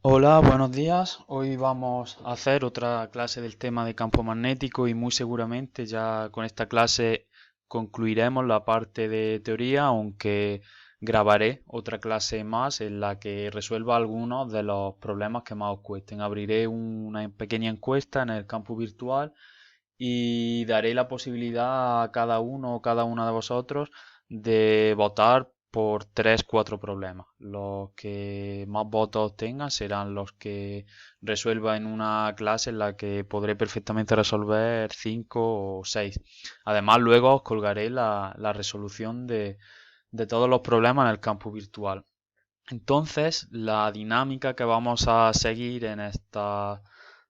Hola, buenos días. Hoy vamos a hacer otra clase del tema de campo magnético y muy seguramente ya con esta clase concluiremos la parte de teoría, aunque grabaré otra clase más en la que resuelva algunos de los problemas que más os cuesten. Abriré una pequeña encuesta en el campo virtual y daré la posibilidad a cada uno o cada una de vosotros de votar por 3 4 problemas. Los que más votos tengan serán los que resuelva en una clase en la que podré perfectamente resolver 5 o 6. Además, luego os colgaré la resolución de todos los problemas en el campo virtual. Entonces, la dinámica que vamos a seguir en estas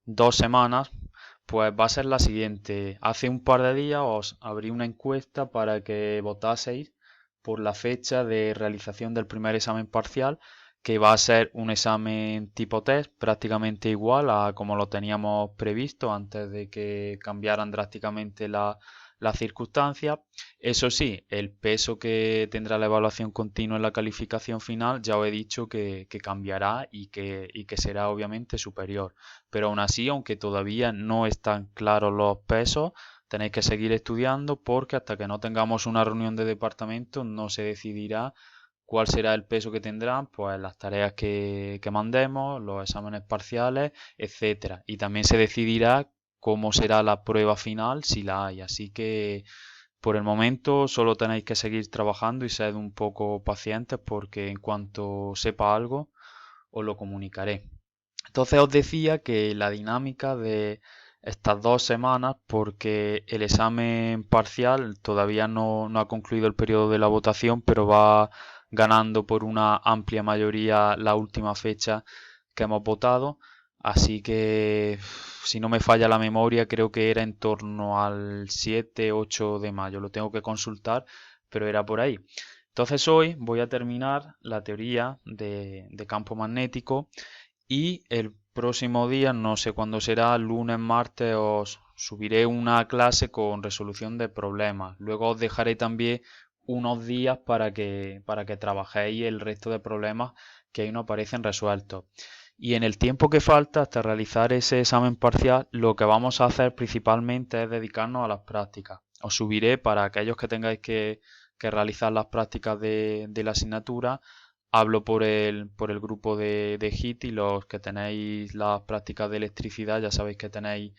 2 semanas, pues va a ser la siguiente. Hace un par de días os abrí una encuesta para que votaseis por la fecha de realización del primer examen parcial, que va a ser un examen tipo test, prácticamente igual a como lo teníamos previsto antes de que cambiaran drásticamente las circunstancias. Eso sí, el peso que tendrá la evaluación continua en la calificación final ya os he dicho que cambiará y que será obviamente superior. Pero aún así, aunque todavía no están claros los pesos, tenéis que seguir estudiando porque hasta que no tengamos una reunión de departamento no se decidirá cuál será el peso que tendrán, pues las tareas que mandemos, los exámenes parciales, etcétera. Y también se decidirá cómo será la prueba final si la hay. Así que por el momento solo tenéis que seguir trabajando y sed un poco pacientes porque en cuanto sepa algo os lo comunicaré. Entonces os decía que la dinámica de estas 2 semanas, porque el examen parcial todavía no ha concluido el periodo de la votación, pero va ganando por una amplia mayoría la última fecha que hemos votado. Así que, si no me falla la memoria, creo que era en torno al 7-8 de mayo. Lo tengo que consultar, pero era por ahí. Entonces hoy voy a terminar la teoría de campo magnético y el próximo día, no sé cuándo será, lunes, martes, os subiré una clase con resolución de problemas. Luego os dejaré también unos días para que trabajéis el resto de problemas que ahí no aparecen resueltos. Y en el tiempo que falta hasta realizar ese examen parcial, lo que vamos a hacer principalmente es dedicarnos a las prácticas. Os subiré para aquellos que tengáis que realizar las prácticas de la asignatura. Hablo por el grupo de HIT y los que tenéis las prácticas de electricidad, ya sabéis que tenéis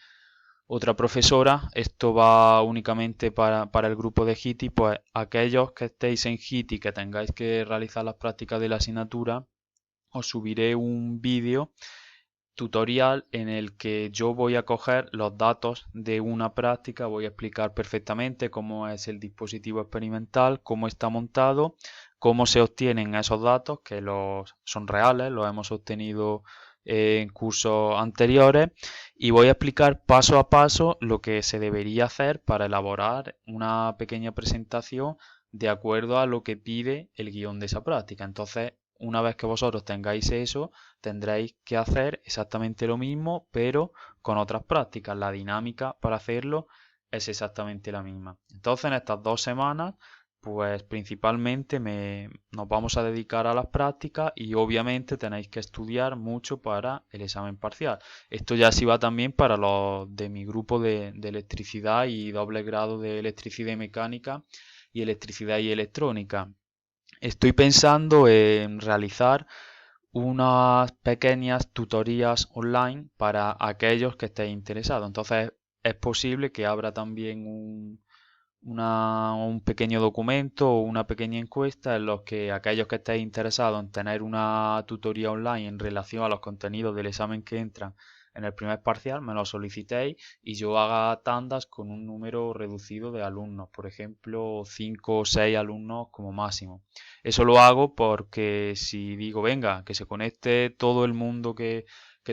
otra profesora. Esto va únicamente para el grupo de HIT y pues aquellos que estéis en HIT y que tengáis que realizar las prácticas de la asignatura, os subiré un vídeo tutorial en el que yo voy a coger los datos de una práctica, voy a explicar perfectamente cómo es el dispositivo experimental, cómo está montado, cómo se obtienen esos datos, que son reales, los hemos obtenido en cursos anteriores, y voy a explicar paso a paso lo que se debería hacer para elaborar una pequeña presentación de acuerdo a lo que pide el guión de esa práctica. Entonces, una vez que vosotros tengáis eso, tendréis que hacer exactamente lo mismo, pero con otras prácticas. La dinámica para hacerlo es exactamente la misma. Entonces, en estas 2 semanas, pues principalmente nos vamos a dedicar a las prácticas y obviamente tenéis que estudiar mucho para el examen parcial. Esto ya sí va también para los de mi grupo de electricidad y doble grado de electricidad y mecánica y electricidad y electrónica. Estoy pensando en realizar unas pequeñas tutorías online para aquellos que estéis interesados. Entonces es posible que abra también un pequeño documento o una pequeña encuesta en los que aquellos que estéis interesados en tener una tutoría online en relación a los contenidos del examen que entran en el primer parcial, me lo solicitéis y yo haga tandas con un número reducido de alumnos, por ejemplo, 5 o 6 alumnos como máximo. Eso lo hago porque si digo, venga, que se conecte todo el mundo que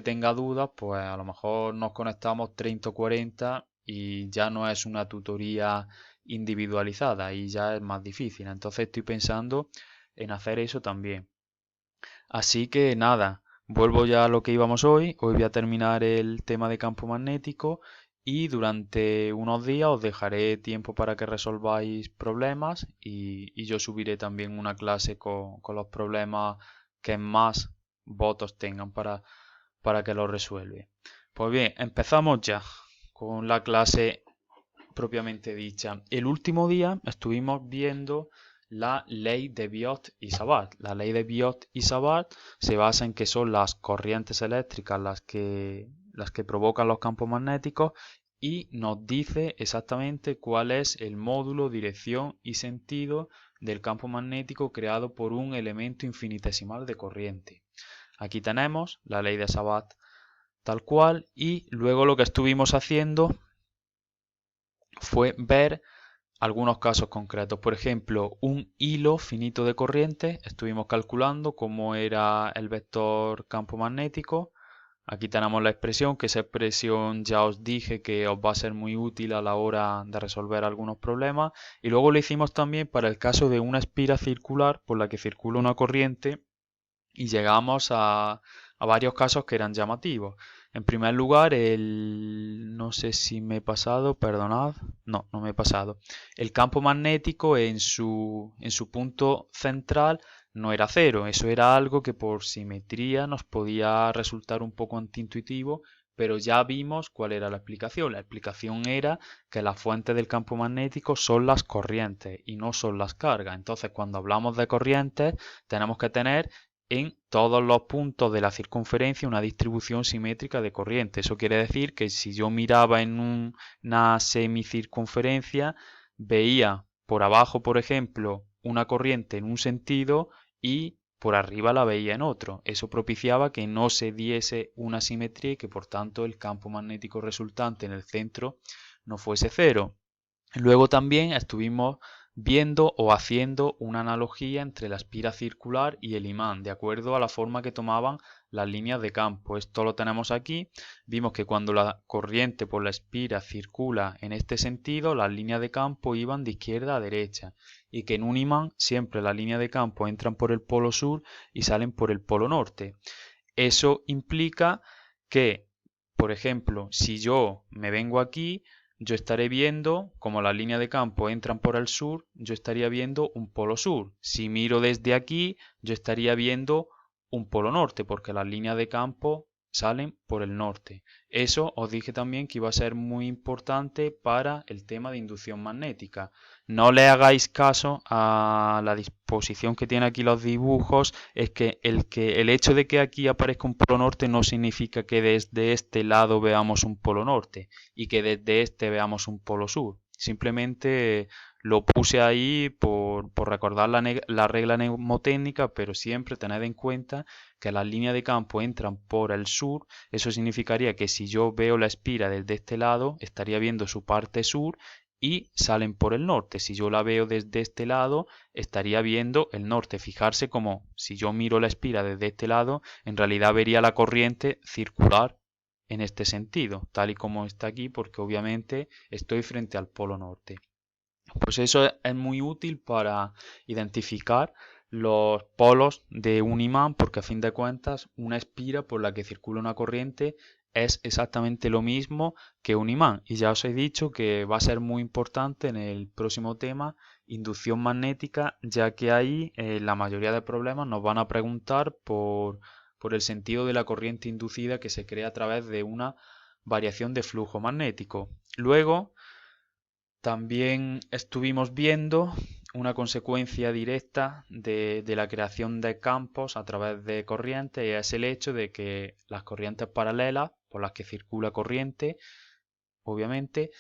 tenga dudas, pues a lo mejor nos conectamos 30 o 40 y ya no es una tutoría individualizada y ya es más difícil. Entonces estoy pensando en hacer eso también. Así que nada, vuelvo ya a lo que íbamos hoy. Hoy voy a terminar el tema de campo magnético y durante unos días os dejaré tiempo para que resolváis problemas y yo subiré también una clase con los problemas que más votos tengan para que lo resuelve. Pues bien, empezamos ya con la clase propiamente dicha. El último día estuvimos viendo la ley de Biot y Savart. La ley de Biot y Savart se basa en que son las corrientes eléctricas las que provocan los campos magnéticos y nos dice exactamente cuál es el módulo, dirección y sentido del campo magnético creado por un elemento infinitesimal de corriente. Aquí tenemos la ley de Savart tal cual y luego lo que estuvimos haciendo fue ver algunos casos concretos. Por ejemplo, un hilo finito de corriente. Estuvimos calculando cómo era el vector campo magnético. Aquí tenemos la expresión, que esa expresión ya os dije que os va a ser muy útil a la hora de resolver algunos problemas. Y luego lo hicimos también para el caso de una espira circular por la que circula una corriente y llegamos a varios casos que eran llamativos. En primer lugar, no sé si me he pasado, perdonad, no me he pasado. El campo magnético en su punto central no era cero, eso era algo que por simetría nos podía resultar un poco antiintuitivo, pero ya vimos cuál era la explicación. La explicación era que las fuentes del campo magnético son las corrientes y no son las cargas. Entonces, cuando hablamos de corrientes, tenemos que tener en todos los puntos de la circunferencia una distribución simétrica de corriente. Eso quiere decir que si yo miraba en una semicircunferencia, veía por abajo, por ejemplo, una corriente en un sentido y por arriba la veía en otro. Eso propiciaba que no se diese una simetría y que por tanto el campo magnético resultante en el centro no fuese cero. Luego también estuvimos viendo o haciendo una analogía entre la espira circular y el imán, de acuerdo a la forma que tomaban las líneas de campo. Esto lo tenemos aquí. Vimos que cuando la corriente por la espira circula en este sentido, las líneas de campo iban de izquierda a derecha y que en un imán siempre las líneas de campo entran por el polo sur y salen por el polo norte. Eso implica que, por ejemplo, si yo me vengo aquí, yo estaré viendo, como las líneas de campo entran por el sur, yo estaría viendo un polo sur. Si miro desde aquí, yo estaría viendo un polo norte, porque las líneas de campo salen por el norte. Eso os dije también que iba a ser muy importante para el tema de inducción magnética. No le hagáis caso a la disposición que tiene aquí los dibujos, es que el hecho de que aquí aparezca un polo norte no significa que desde este lado veamos un polo norte y que desde este veamos un polo sur. Simplemente lo puse ahí por recordar la regla mnemotécnica, pero siempre tened en cuenta que las líneas de campo entran por el sur. Eso significaría que si yo veo la espira desde este lado, estaría viendo su parte sur y salen por el norte. Si yo la veo desde este lado, estaría viendo el norte. Fijarse como si yo miro la espira desde este lado, en realidad vería la corriente circular en este sentido, tal y como está aquí, porque obviamente estoy frente al polo norte. Pues eso es muy útil para identificar los polos de un imán, porque a fin de cuentas una espira por la que circula una corriente es exactamente lo mismo que un imán. Y ya os he dicho que va a ser muy importante en el próximo tema, inducción magnética, ya que ahí la mayoría de problemas nos van a preguntar por el sentido de la corriente inducida que se crea a través de una variación de flujo magnético. Luego, también estuvimos viendo una consecuencia directa de la creación de campos a través de corrientes y es el hecho de que las corrientes paralelas por las que circula corriente, obviamente,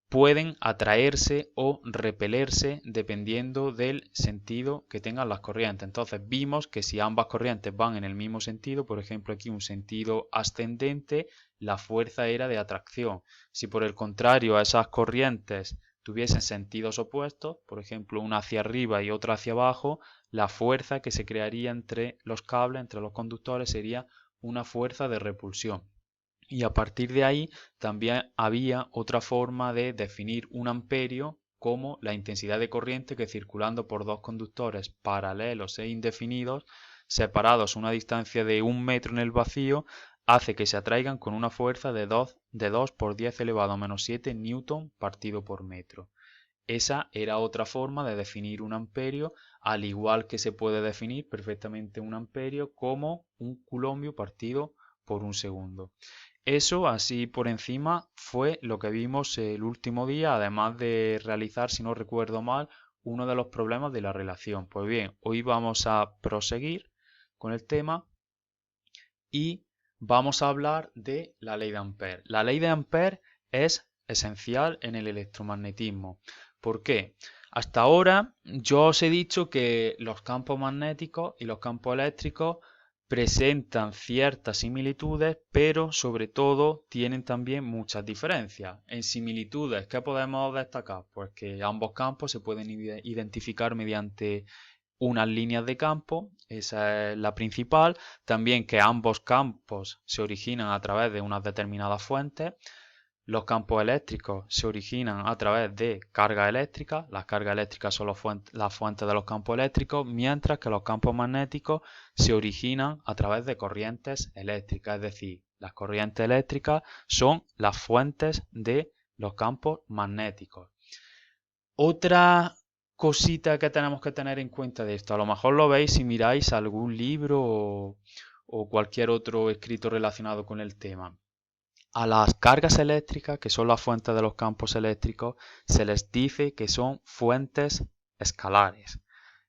pueden atraerse o repelerse dependiendo del sentido que tengan las corrientes. Entonces vimos que si ambas corrientes van en el mismo sentido, por ejemplo aquí un sentido ascendente, la fuerza era de atracción. Si por el contrario esas corrientes tuviesen sentidos opuestos, por ejemplo una hacia arriba y otra hacia abajo, la fuerza que se crearía entre los cables, entre los conductores, sería una fuerza de repulsión. Y a partir de ahí también había otra forma de definir un amperio como la intensidad de corriente que circulando por dos conductores paralelos e indefinidos, separados a una distancia de 1 metro en el vacío, hace que se atraigan con una fuerza de 2 por 10 elevado a menos 7 newton partido por metro. Esa era otra forma de definir un amperio, al igual que se puede definir perfectamente un amperio como un culombio partido por un segundo. Eso, así por encima, fue lo que vimos el último día, además de realizar, si no recuerdo mal, uno de los problemas de la relación. Pues bien, hoy vamos a proseguir con el tema y vamos a hablar de la ley de Ampère. La ley de Ampère es esencial en el electromagnetismo. ¿Por qué? Hasta ahora yo os he dicho que los campos magnéticos y los campos eléctricos presentan ciertas similitudes, pero sobre todo tienen también muchas diferencias. En similitudes, ¿qué podemos destacar? Pues que ambos campos se pueden identificar mediante unas líneas de campo, esa es la principal. También que ambos campos se originan a través de unas determinadas fuentes. Los campos eléctricos se originan a través de cargas eléctricas. Las cargas eléctricas son las fuentes de los campos eléctricos, mientras que los campos magnéticos se originan a través de corrientes eléctricas. Es decir, las corrientes eléctricas son las fuentes de los campos magnéticos. Otra cosita que tenemos que tener en cuenta de esto, a lo mejor lo veis si miráis algún libro o cualquier otro escrito relacionado con el tema. A las cargas eléctricas, que son las fuentes de los campos eléctricos, se les dice que son fuentes escalares.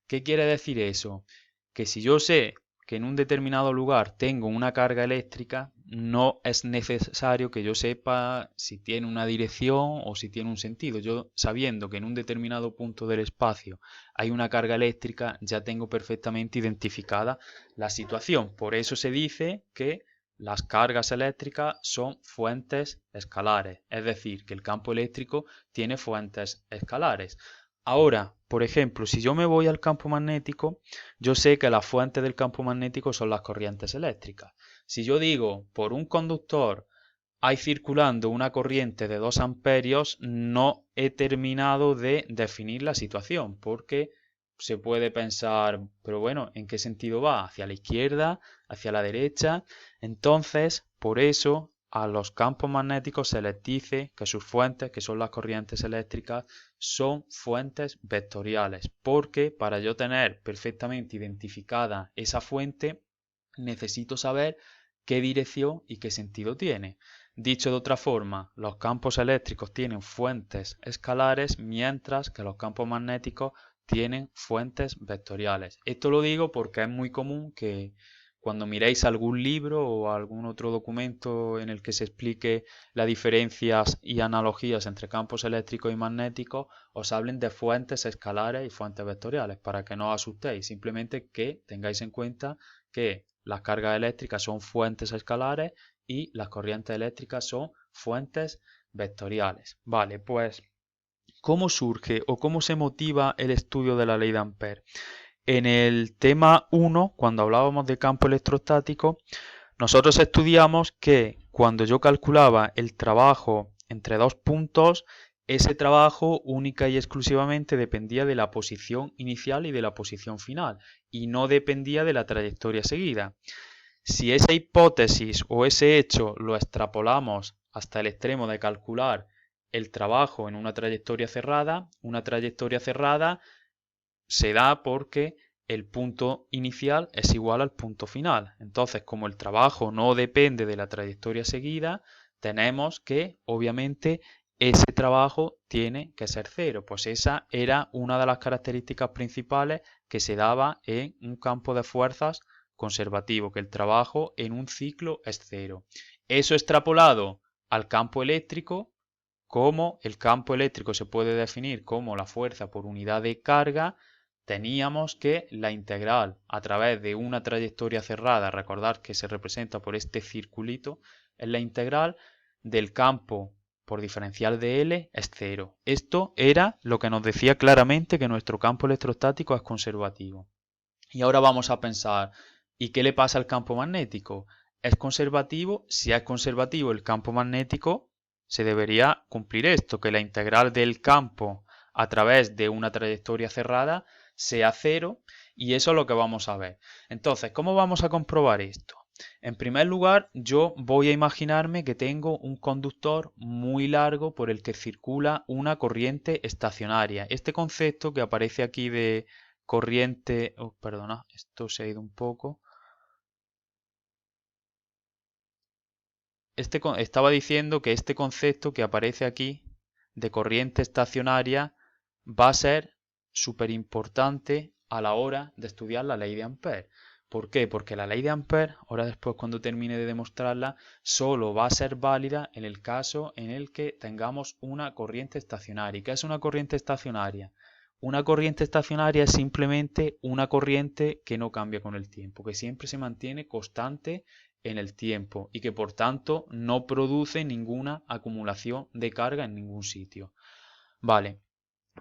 ¿Qué quiere decir eso? Que si yo sé que en un determinado lugar tengo una carga eléctrica, no es necesario que yo sepa si tiene una dirección o si tiene un sentido. Yo, sabiendo que en un determinado punto del espacio hay una carga eléctrica, ya tengo perfectamente identificada la situación. Por eso se dice que las cargas eléctricas son fuentes escalares, es decir, que el campo eléctrico tiene fuentes escalares. Ahora, por ejemplo, si yo me voy al campo magnético, yo sé que las fuentes del campo magnético son las corrientes eléctricas. Si yo digo, por un conductor hay circulando una corriente de 2 amperios, no he terminado de definir la situación, porque se puede pensar, pero bueno, ¿en qué sentido va? ¿Hacia la izquierda? ¿Hacia la derecha? Entonces, por eso a los campos magnéticos se les dice que sus fuentes, que son las corrientes eléctricas, son fuentes vectoriales, porque para yo tener perfectamente identificada esa fuente, necesito saber qué dirección y qué sentido tiene. Dicho de otra forma, los campos eléctricos tienen fuentes escalares, mientras que los campos magnéticos tienen fuentes vectoriales. Esto lo digo porque es muy común que cuando miréis algún libro o algún otro documento en el que se explique las diferencias y analogías entre campos eléctricos y magnéticos, os hablen de fuentes escalares y fuentes vectoriales, para que no os asustéis, simplemente que tengáis en cuenta que las cargas eléctricas son fuentes escalares y las corrientes eléctricas son fuentes vectoriales. Vale, pues, ¿cómo surge o cómo se motiva el estudio de la ley de Ampère? En el tema 1, cuando hablábamos de campo electrostático, nosotros estudiamos que cuando yo calculaba el trabajo entre dos puntos, ese trabajo única y exclusivamente dependía de la posición inicial y de la posición final, y no dependía de la trayectoria seguida. Si esa hipótesis o ese hecho lo extrapolamos hasta el extremo de calcular el trabajo en una trayectoria cerrada se da porque el punto inicial es igual al punto final. Entonces, como el trabajo no depende de la trayectoria seguida, tenemos que, obviamente, ese trabajo tiene que ser cero. Pues esa era una de las características principales que se daba en un campo de fuerzas conservativo, que el trabajo en un ciclo es cero. Eso extrapolado al campo eléctrico, como el campo eléctrico se puede definir como la fuerza por unidad de carga, teníamos que la integral a través de una trayectoria cerrada, recordad que se representa por este circulito, es la integral del campo por diferencial de L es cero. Esto era lo que nos decía claramente que nuestro campo electrostático es conservativo. Y ahora vamos a pensar, ¿y qué le pasa al campo magnético? ¿Es conservativo? Si es conservativo el campo magnético, se debería cumplir esto, que la integral del campo a través de una trayectoria cerrada sea cero, y eso es lo que vamos a ver. Entonces, ¿cómo vamos a comprobar esto? En primer lugar, yo voy a imaginarme que tengo un conductor muy largo por el que circula una corriente estacionaria. Este concepto que aparece aquí de corriente... Oh, perdona, esto se ha ido un poco. Estaba diciendo que este concepto que aparece aquí de corriente estacionaria va a ser súper importante a la hora de estudiar la ley de Ampère. ¿Por qué? Porque la ley de Ampère, ahora después cuando termine de demostrarla, solo va a ser válida en el caso en el que tengamos una corriente estacionaria. ¿Y qué es una corriente estacionaria? Una corriente estacionaria es simplemente una corriente que no cambia con el tiempo, que siempre se mantiene constante en el tiempo y que por tanto no produce ninguna acumulación de carga en ningún sitio. Vale,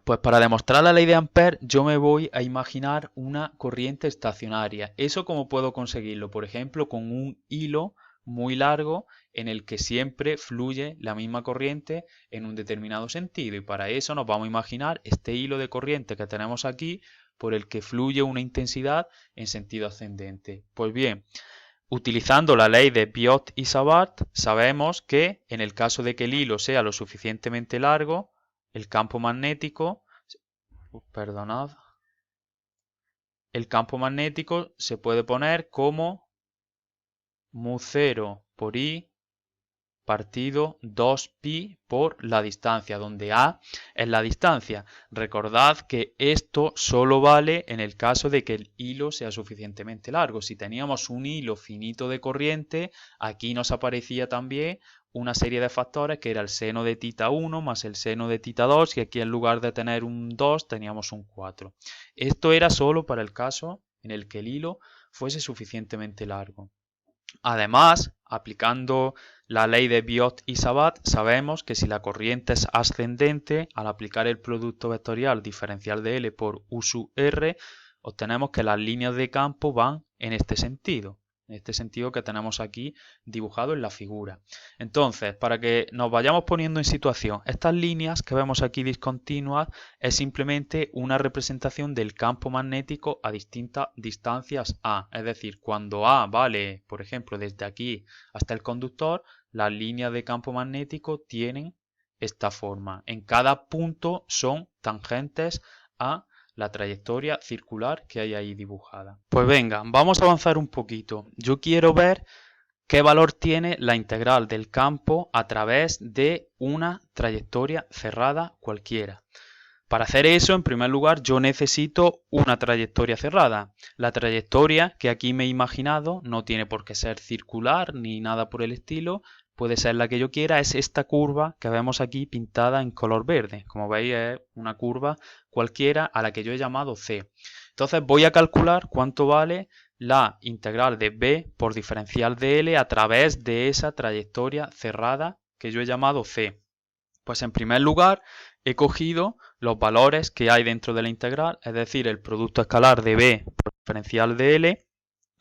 pues para demostrar la ley de Ampère yo me voy a imaginar una corriente estacionaria. ¿Eso cómo puedo conseguirlo? Por ejemplo, con un hilo muy largo en el que siempre fluye la misma corriente en un determinado sentido. Y para eso nos vamos a imaginar este hilo de corriente que tenemos aquí por el que fluye una intensidad en sentido ascendente. Pues bien, utilizando la ley de Biot y Savart, sabemos que en el caso de que el hilo sea lo suficientemente largo, el campo magnético, perdonad, el campo magnético se puede poner como mu0 por I partido 2pi por la distancia, donde A es la distancia. Recordad que esto solo vale en el caso de que el hilo sea suficientemente largo. Si teníamos un hilo finito de corriente, aquí nos aparecía también una serie de factores que era el seno de tita 1 más el seno de tita 2 y aquí en lugar de tener un 2 teníamos un 4. Esto era solo para el caso en el que el hilo fuese suficientemente largo. Además, aplicando la ley de Biot y Savart, sabemos que si la corriente es ascendente, al aplicar el producto vectorial diferencial de L por U sub R, obtenemos que las líneas de campo van en este sentido que tenemos aquí dibujado en la figura. Entonces, para que nos vayamos poniendo en situación, estas líneas que vemos aquí discontinuas es simplemente una representación del campo magnético a distintas distancias A. Es decir, cuando A vale, por ejemplo, desde aquí hasta el conductor, las líneas de campo magnético tienen esta forma. En cada punto son tangentes a la trayectoria circular que hay ahí dibujada. Pues venga, vamos a avanzar un poquito. Yo quiero ver qué valor tiene la integral del campo a través de una trayectoria cerrada cualquiera. Para hacer eso, en primer lugar, yo necesito una trayectoria cerrada. La trayectoria que aquí me he imaginado no tiene por qué ser circular ni nada por el estilo, puede ser la que yo quiera, es esta curva que vemos aquí pintada en color verde. Como veis es una curva cualquiera a la que yo he llamado C. Entonces voy a calcular cuánto vale la integral de B por diferencial de L a través de esa trayectoria cerrada que yo he llamado C. Pues en primer lugar he cogido los valores que hay dentro de la integral, es decir, el producto escalar de B por diferencial de L.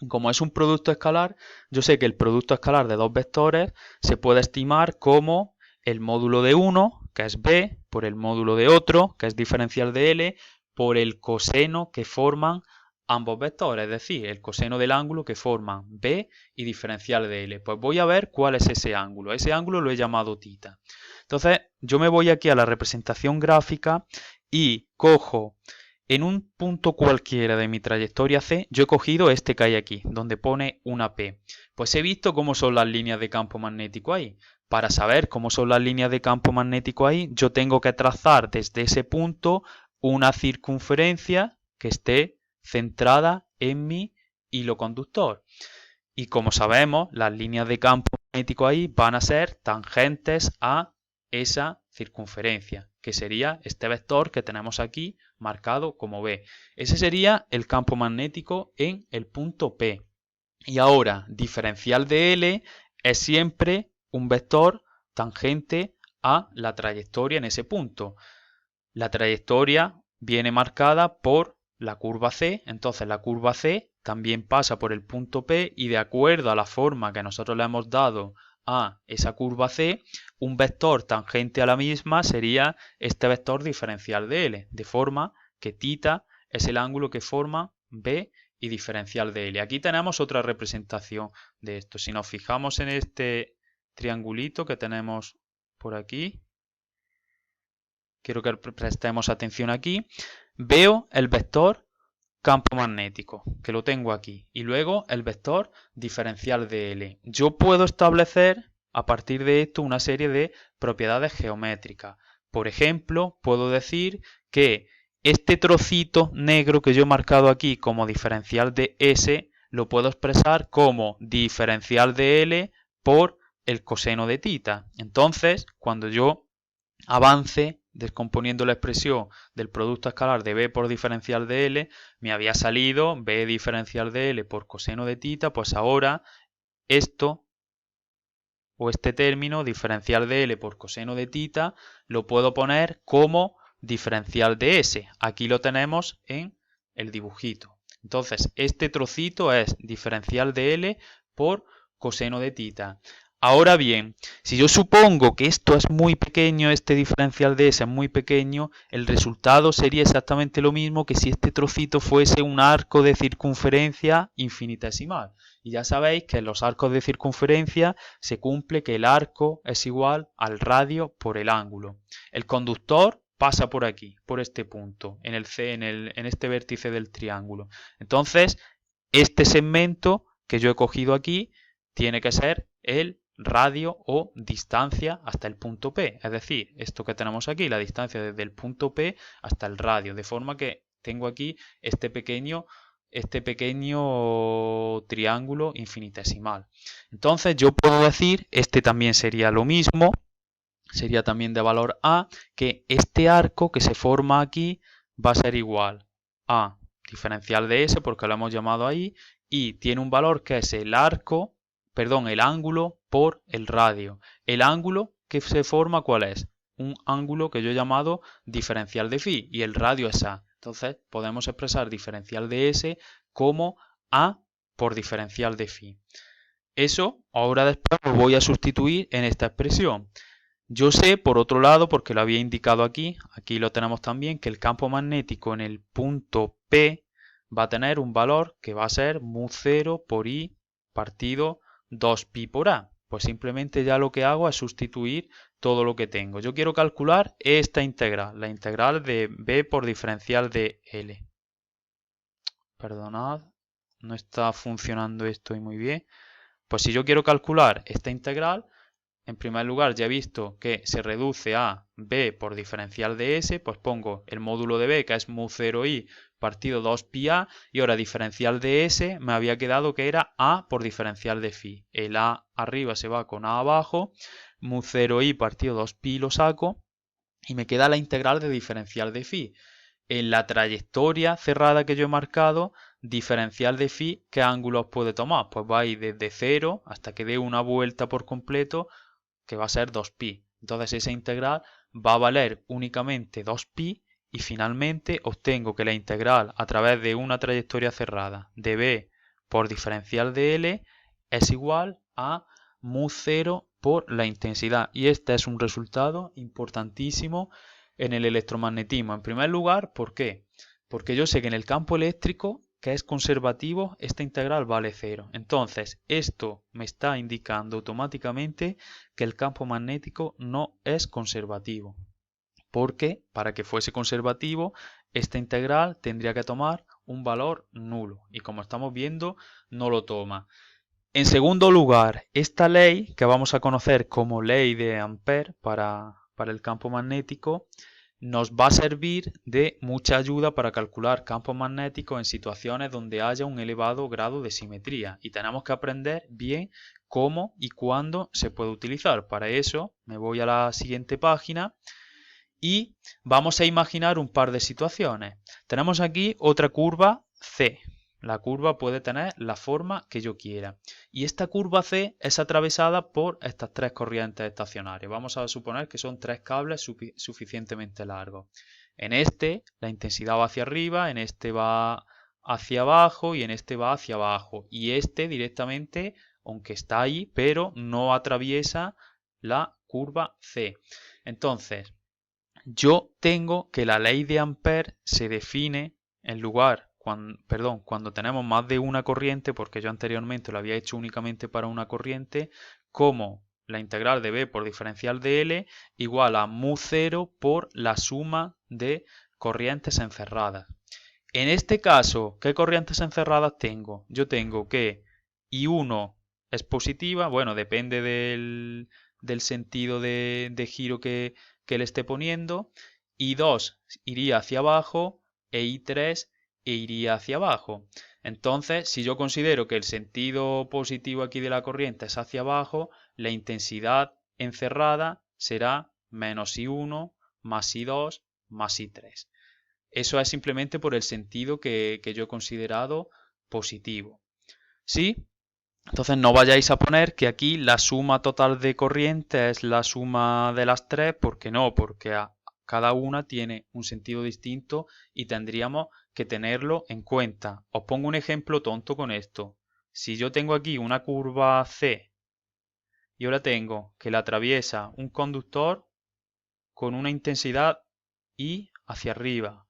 Como es un producto escalar, yo sé que el producto escalar de dos vectores se puede estimar como el módulo de uno, que es B, por el módulo de otro, que es diferencial de L, por el coseno que forman ambos vectores, es decir, el coseno del ángulo que forman B y diferencial de L. Pues voy a ver cuál es ese ángulo. Ese ángulo lo he llamado θ. Entonces, yo me voy aquí a la representación gráfica y cojo en un punto cualquiera de mi trayectoria C, yo he cogido este que hay aquí, donde pone una P. Pues he visto cómo son las líneas de campo magnético ahí. Para saber cómo son las líneas de campo magnético ahí, yo tengo que trazar desde ese punto una circunferencia que esté centrada en mi hilo conductor. Y como sabemos, las líneas de campo magnético ahí van a ser tangentes a esa circunferencia, que sería este vector que tenemos aquí marcado como B. Ese sería el campo magnético en el punto P. Y ahora, diferencial de L es siempre un vector tangente a la trayectoria en ese punto. La trayectoria viene marcada por la curva C, entonces la curva C también pasa por el punto P y de acuerdo a la forma que nosotros le hemos dado a esa curva C, un vector tangente a la misma sería este vector diferencial de L, de forma que θ es el ángulo que forma B y diferencial de L. Aquí tenemos otra representación de esto. Si nos fijamos en este triangulito que tenemos por aquí, quiero que prestemos atención aquí, veo el vector campo magnético, que lo tengo aquí, y luego el vector diferencial de L. Yo puedo establecer a partir de esto una serie de propiedades geométricas. Por ejemplo, puedo decir que este trocito negro que yo he marcado aquí como diferencial de S lo puedo expresar como diferencial de L por el coseno de tita. Entonces, cuando yo avance descomponiendo la expresión del producto escalar de B por diferencial de L, me había salido B diferencial de L por coseno de tita, pues ahora esto o este término diferencial de L por coseno de tita lo puedo poner como diferencial de S. Aquí lo tenemos en el dibujito. Entonces, este trocito es diferencial de L por coseno de tita. Ahora bien, si yo supongo que esto es muy pequeño, este diferencial de S es muy pequeño, el resultado sería exactamente lo mismo que si este trocito fuese un arco de circunferencia infinitesimal. Y ya sabéis que en los arcos de circunferencia se cumple que el arco es igual al radio por el ángulo. El conductor pasa por aquí, por este punto, en este vértice del triángulo. Entonces, este segmento que yo he cogido aquí tiene que ser el radio o distancia hasta el punto P. Es decir, esto que tenemos aquí, la distancia desde el punto P hasta el radio. De forma que tengo aquí este pequeño triángulo infinitesimal. Entonces yo puedo decir, este también sería lo mismo, sería también de valor A, que este arco que se forma aquí va a ser igual a diferencial de S, porque lo hemos llamado ahí, y tiene un valor que es el ángulo por el radio. El ángulo que se forma, ¿cuál es? Un ángulo que yo he llamado diferencial de phi, y el radio es A. Entonces podemos expresar diferencial de S como A por diferencial de phi. Eso ahora después lo voy a sustituir en esta expresión. Yo sé, por otro lado, porque lo había indicado aquí lo tenemos también, que el campo magnético en el punto P va a tener un valor que va a ser mu0 por I partido 2pi por A. Pues simplemente ya lo que hago es sustituir todo lo que tengo. Yo quiero calcular esta integral, la integral de B por diferencial de L. Perdonad, no está funcionando esto muy bien. Pues si yo quiero calcular esta integral, en primer lugar ya he visto que se reduce a B por diferencial de S, pues pongo el módulo de B, que es mu0i partido 2pi-a, y ahora diferencial de S me había quedado que era A por diferencial de phi. El A arriba se va con A abajo, mu0i partido 2pi lo saco, y me queda la integral de diferencial de phi. En la trayectoria cerrada que yo he marcado, diferencial de phi, ¿qué ángulos puede tomar? Pues va a ir desde 0 hasta que dé una vuelta por completo, que va a ser 2pi. Entonces esa integral va a valer únicamente 2pi y finalmente obtengo que la integral a través de una trayectoria cerrada de B por diferencial de L es igual a mu0 por la intensidad. Y este es un resultado importantísimo en el electromagnetismo. En primer lugar, ¿por qué? Porque yo sé que en el campo eléctrico, que es conservativo, esta integral vale 0. Entonces, esto me está indicando automáticamente que el campo magnético no es conservativo. Porque para que fuese conservativo, esta integral tendría que tomar un valor nulo. Y como estamos viendo, no lo toma. En segundo lugar, esta ley, que vamos a conocer como ley de Ampère para el campo magnético, nos va a servir de mucha ayuda para calcular campos magnéticos en situaciones donde haya un elevado grado de simetría. Y tenemos que aprender bien cómo y cuándo se puede utilizar. Para eso me voy a la siguiente página y vamos a imaginar un par de situaciones. Tenemos aquí otra curva C. La curva puede tener la forma que yo quiera. Y esta curva C es atravesada por estas tres corrientes estacionarias. Vamos a suponer que son tres cables suficientemente largos. En este la intensidad va hacia arriba, en este va hacia abajo y en este va hacia abajo. Y este directamente, aunque está ahí, pero no atraviesa la curva C. Entonces, yo tengo que la ley de Ampère se define en lugar, cuando tenemos más de una corriente, porque yo anteriormente lo había hecho únicamente para una corriente, como la integral de b por diferencial de L igual a mu0 por la suma de corrientes encerradas. En este caso, ¿qué corrientes encerradas tengo? Yo tengo que I1 es positiva, bueno, depende del sentido de giro que le esté poniendo. I2 iría hacia abajo e I3 iría hacia abajo. Entonces, si yo considero que el sentido positivo aquí de la corriente es hacia abajo, la intensidad encerrada será menos I1 más I2 más I3. Eso es simplemente por el sentido que yo he considerado positivo. ¿Sí? Entonces no vayáis a poner que aquí la suma total de corriente es la suma de las tres, porque no, porque cada una tiene un sentido distinto y tendríamos que tenerlo en cuenta. Os pongo un ejemplo tonto con esto. Si yo tengo aquí una curva C y ahora tengo que la atraviesa un conductor con una intensidad I hacia arriba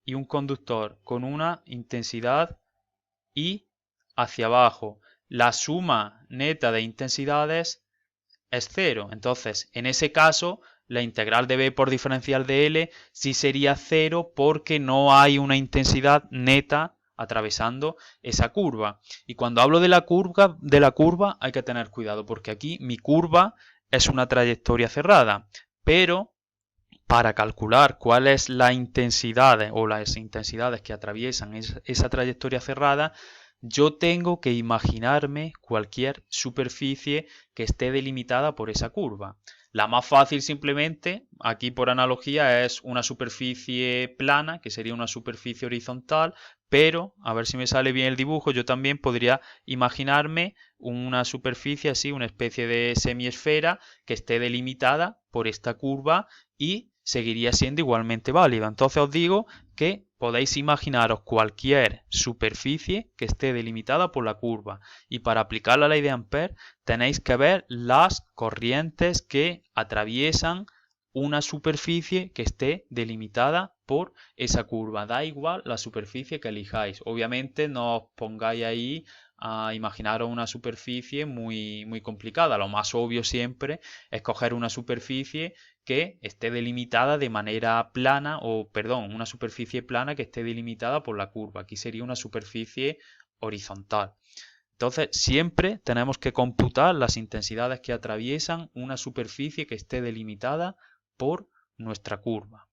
y un conductor con una intensidad I hacia abajo. La suma neta de intensidades es cero. Entonces, en ese caso, la integral de b por diferencial de L sí sería cero porque no hay una intensidad neta atravesando esa curva. Y cuando hablo de la curva hay que tener cuidado porque aquí mi curva es una trayectoria cerrada, pero para calcular cuál es la intensidad o las intensidades que atraviesan esa trayectoria cerrada, yo tengo que imaginarme cualquier superficie que esté delimitada por esa curva. La más fácil simplemente, aquí por analogía, es una superficie plana, que sería una superficie horizontal, pero, a ver si me sale bien el dibujo, yo también podría imaginarme una superficie así, una especie de semiesfera que esté delimitada por esta curva y seguiría siendo igualmente válida. Entonces os digo que podéis imaginaros cualquier superficie que esté delimitada por la curva y para aplicar la ley de Ampère tenéis que ver las corrientes que atraviesan una superficie que esté delimitada por esa curva. Da igual la superficie que elijáis. Obviamente no os pongáis ahí a imaginaros una superficie muy complicada. Lo más obvio siempre es coger una superficie que esté delimitada de manera plana, o perdón, una superficie plana que esté delimitada por la curva. Aquí sería una superficie horizontal. Entonces, siempre tenemos que computar las intensidades que atraviesan una superficie que esté delimitada por nuestra curva.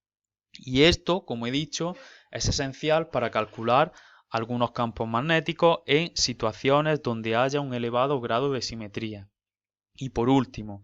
Y esto, como he dicho, es esencial para calcular algunos campos magnéticos en situaciones donde haya un elevado grado de simetría. Y por último,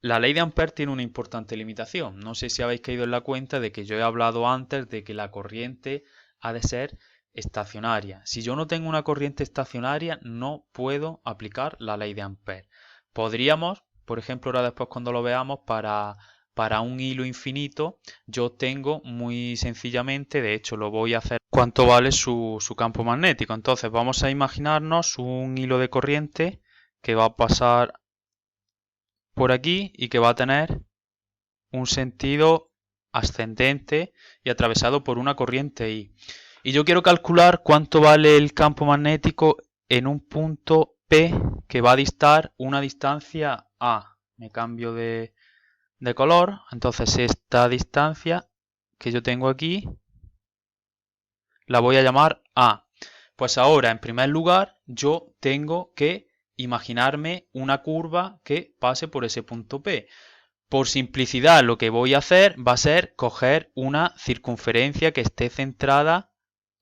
la ley de Ampère tiene una importante limitación. No sé si habéis caído en la cuenta de que yo he hablado antes de que la corriente ha de ser estacionaria. Si yo no tengo una corriente estacionaria, no puedo aplicar la ley de Ampère. Podríamos, por ejemplo, ahora después cuando lo veamos, para un hilo infinito, yo tengo muy sencillamente, de hecho lo voy a hacer, cuánto vale su campo magnético. Entonces vamos a imaginarnos un hilo de corriente que va a pasar por aquí y que va a tener un sentido ascendente y atravesado por una corriente I. Y yo quiero calcular cuánto vale el campo magnético en un punto P que va a distar una distancia A. Me cambio de color, entonces esta distancia que yo tengo aquí la voy a llamar A. Pues ahora, en primer lugar, yo tengo que imaginarme una curva que pase por ese punto P. Por simplicidad, lo que voy a hacer va a ser coger una circunferencia que esté centrada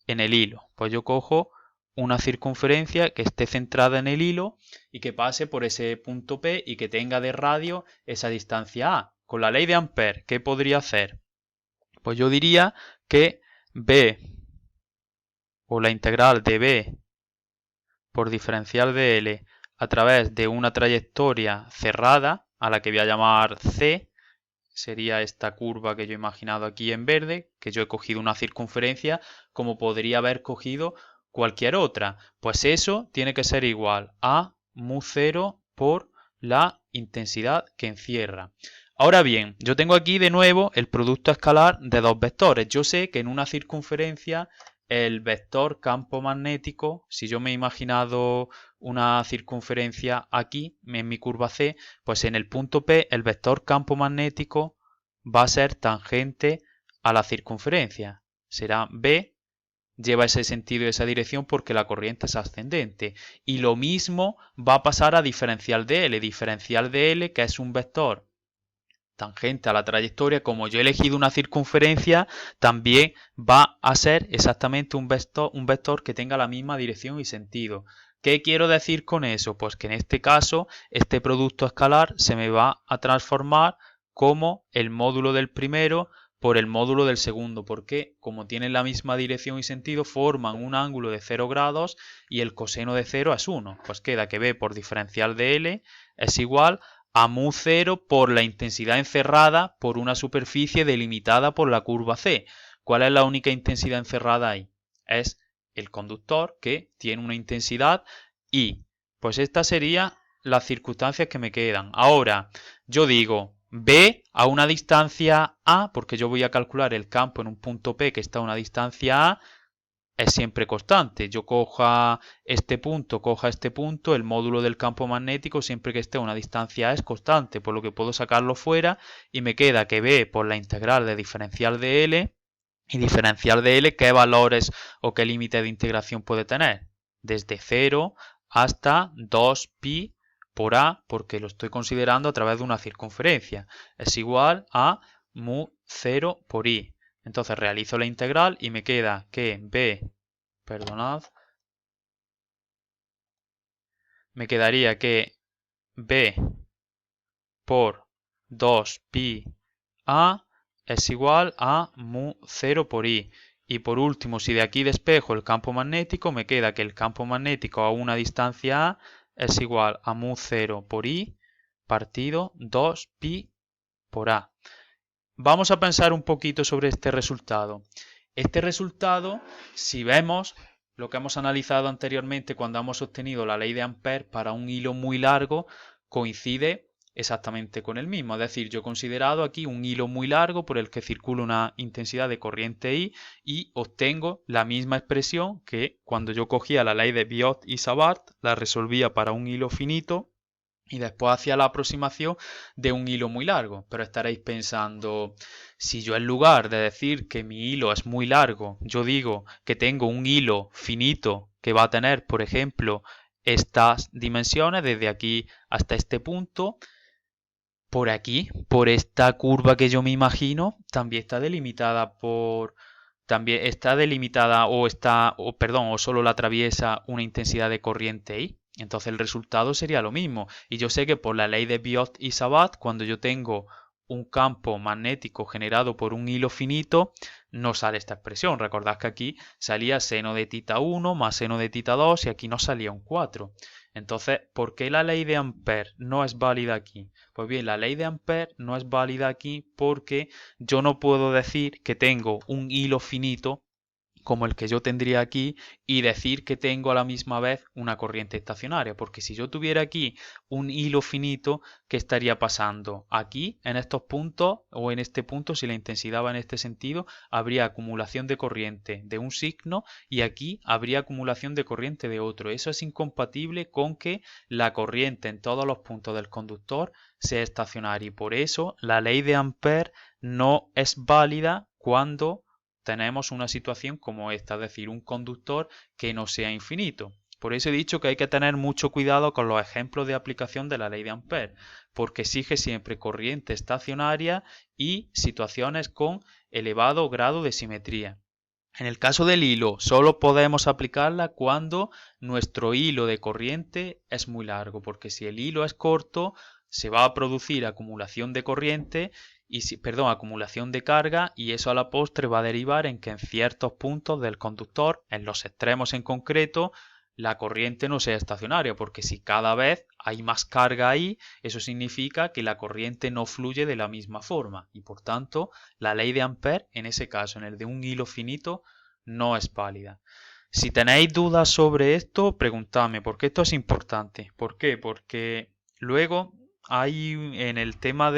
en el hilo. Pues yo cojo una circunferencia que esté centrada en el hilo y que pase por ese punto P y que tenga de radio esa distancia A. Con la ley de Ampère, ¿qué podría hacer? Pues yo diría que B o la integral de B por diferencial de L a través de una trayectoria cerrada, a la que voy a llamar C, sería esta curva que yo he imaginado aquí en verde, que yo he cogido una circunferencia como podría haber cogido cualquier otra. Pues eso tiene que ser igual a mu0 por la intensidad que encierra. Ahora bien, yo tengo aquí de nuevo el producto escalar de dos vectores. Yo sé que en una circunferencia el vector campo magnético, si yo me he imaginado una circunferencia aquí en mi curva C, pues en el punto P el vector campo magnético va a ser tangente a la circunferencia. Será B, lleva ese sentido y esa dirección porque la corriente es ascendente. Y lo mismo va a pasar a diferencial de L. Diferencial de L, que es un vector tangente a la trayectoria, como yo he elegido una circunferencia, también va a ser exactamente un vector que tenga la misma dirección y sentido. ¿Qué quiero decir con eso? Pues que en este caso este producto escalar se me va a transformar como el módulo del primero por el módulo del segundo, porque como tienen la misma dirección y sentido, forman un ángulo de 0 grados y el coseno de 0 es 1. Pues queda que B por diferencial de L es igual a mu 0 por la intensidad encerrada por una superficie delimitada por la curva C. ¿Cuál es la única intensidad encerrada ahí? Es el conductor, que tiene una intensidad I. Pues estas serían las circunstancias que me quedan. Ahora, yo digo B a una distancia A, porque yo voy a calcular el campo en un punto P que está a una distancia A, es siempre constante. Yo coja este punto, el módulo del campo magnético, siempre que esté a una distancia A es constante, por lo que puedo sacarlo fuera y me queda que B por la integral de diferencial de L, y diferencial de L, ¿qué valores o qué límite de integración puede tener? Desde 0 hasta 2pi por A, porque lo estoy considerando a través de una circunferencia. Es igual a mu 0 por I. Entonces realizo la integral y me queda que B, perdonad, me quedaría que B por 2pi A es igual a mu 0 por I. Y por último, si de aquí despejo el campo magnético, me queda que el campo magnético a una distancia A es igual a mu 0 por I partido 2pi por A. Vamos a pensar un poquito sobre este resultado. Este resultado, si vemos lo que hemos analizado anteriormente cuando hemos obtenido la ley de Ampère para un hilo muy largo, coincide exactamente con el mismo. Es decir, yo he considerado aquí un hilo muy largo por el que circula una intensidad de corriente I y obtengo la misma expresión que cuando yo cogía la ley de Biot y Savart, la resolvía para un hilo finito y después hacía la aproximación de un hilo muy largo. Pero estaréis pensando, si yo en lugar de decir que mi hilo es muy largo, yo digo que tengo un hilo finito que va a tener, por ejemplo, estas dimensiones desde aquí hasta este punto, por aquí, por esta curva que yo me imagino, también está delimitada por... También está delimitada o solo la atraviesa una intensidad de corriente I. Entonces el resultado sería lo mismo. Y yo sé que por la ley de Biot y Savart, cuando yo tengo un campo magnético generado por un hilo finito, no sale esta expresión. Recordad que aquí salía seno de tita 1 más seno de tita 2 y aquí nos salía un 4. Entonces, ¿por qué la ley de Ampère no es válida aquí? Pues bien, la ley de Ampère no es válida aquí porque yo no puedo decir que tengo un hilo finito como el que yo tendría aquí y decir que tengo a la misma vez una corriente estacionaria, porque si yo tuviera aquí un hilo finito, ¿qué estaría pasando? Aquí, en estos puntos o en este punto, si la intensidad va en este sentido, habría acumulación de corriente de un signo y aquí habría acumulación de corriente de otro. Eso es incompatible con que la corriente en todos los puntos del conductor sea estacionaria y por eso la ley de Ampère no es válida cuando tenemos una situación como esta, es decir, un conductor que no sea infinito. Por eso he dicho que hay que tener mucho cuidado con los ejemplos de aplicación de la ley de Ampère, porque exige siempre corriente estacionaria y situaciones con elevado grado de simetría. En el caso del hilo, solo podemos aplicarla cuando nuestro hilo de corriente es muy largo, porque si el hilo es corto, se va a producir acumulación de corriente acumulación de carga y eso a la postre va a derivar en que en ciertos puntos del conductor, en los extremos en concreto, la corriente no sea estacionaria, porque si cada vez hay más carga ahí, eso significa que la corriente no fluye de la misma forma y por tanto la ley de Ampère en ese caso, en el de un hilo finito, no es válida. Si tenéis dudas sobre esto, preguntadme, porque esto es importante. ¿Por qué? Porque luego hay en el tema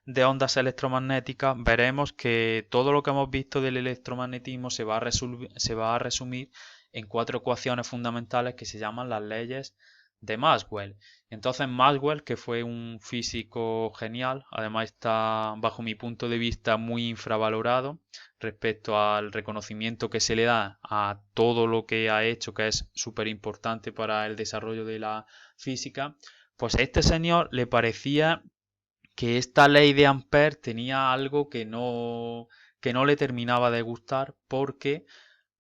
de ondas electromagnéticas, veremos que todo lo que hemos visto del electromagnetismo se va a resumir en cuatro ecuaciones fundamentales que se llaman las leyes de Maxwell. Entonces Maxwell, que fue un físico genial, además está bajo mi punto de vista muy infravalorado respecto al reconocimiento que se le da a todo lo que ha hecho, que es súper importante para el desarrollo de la física, pues a este señor le parecía que esta ley de Ampère tenía algo que no le terminaba de gustar porque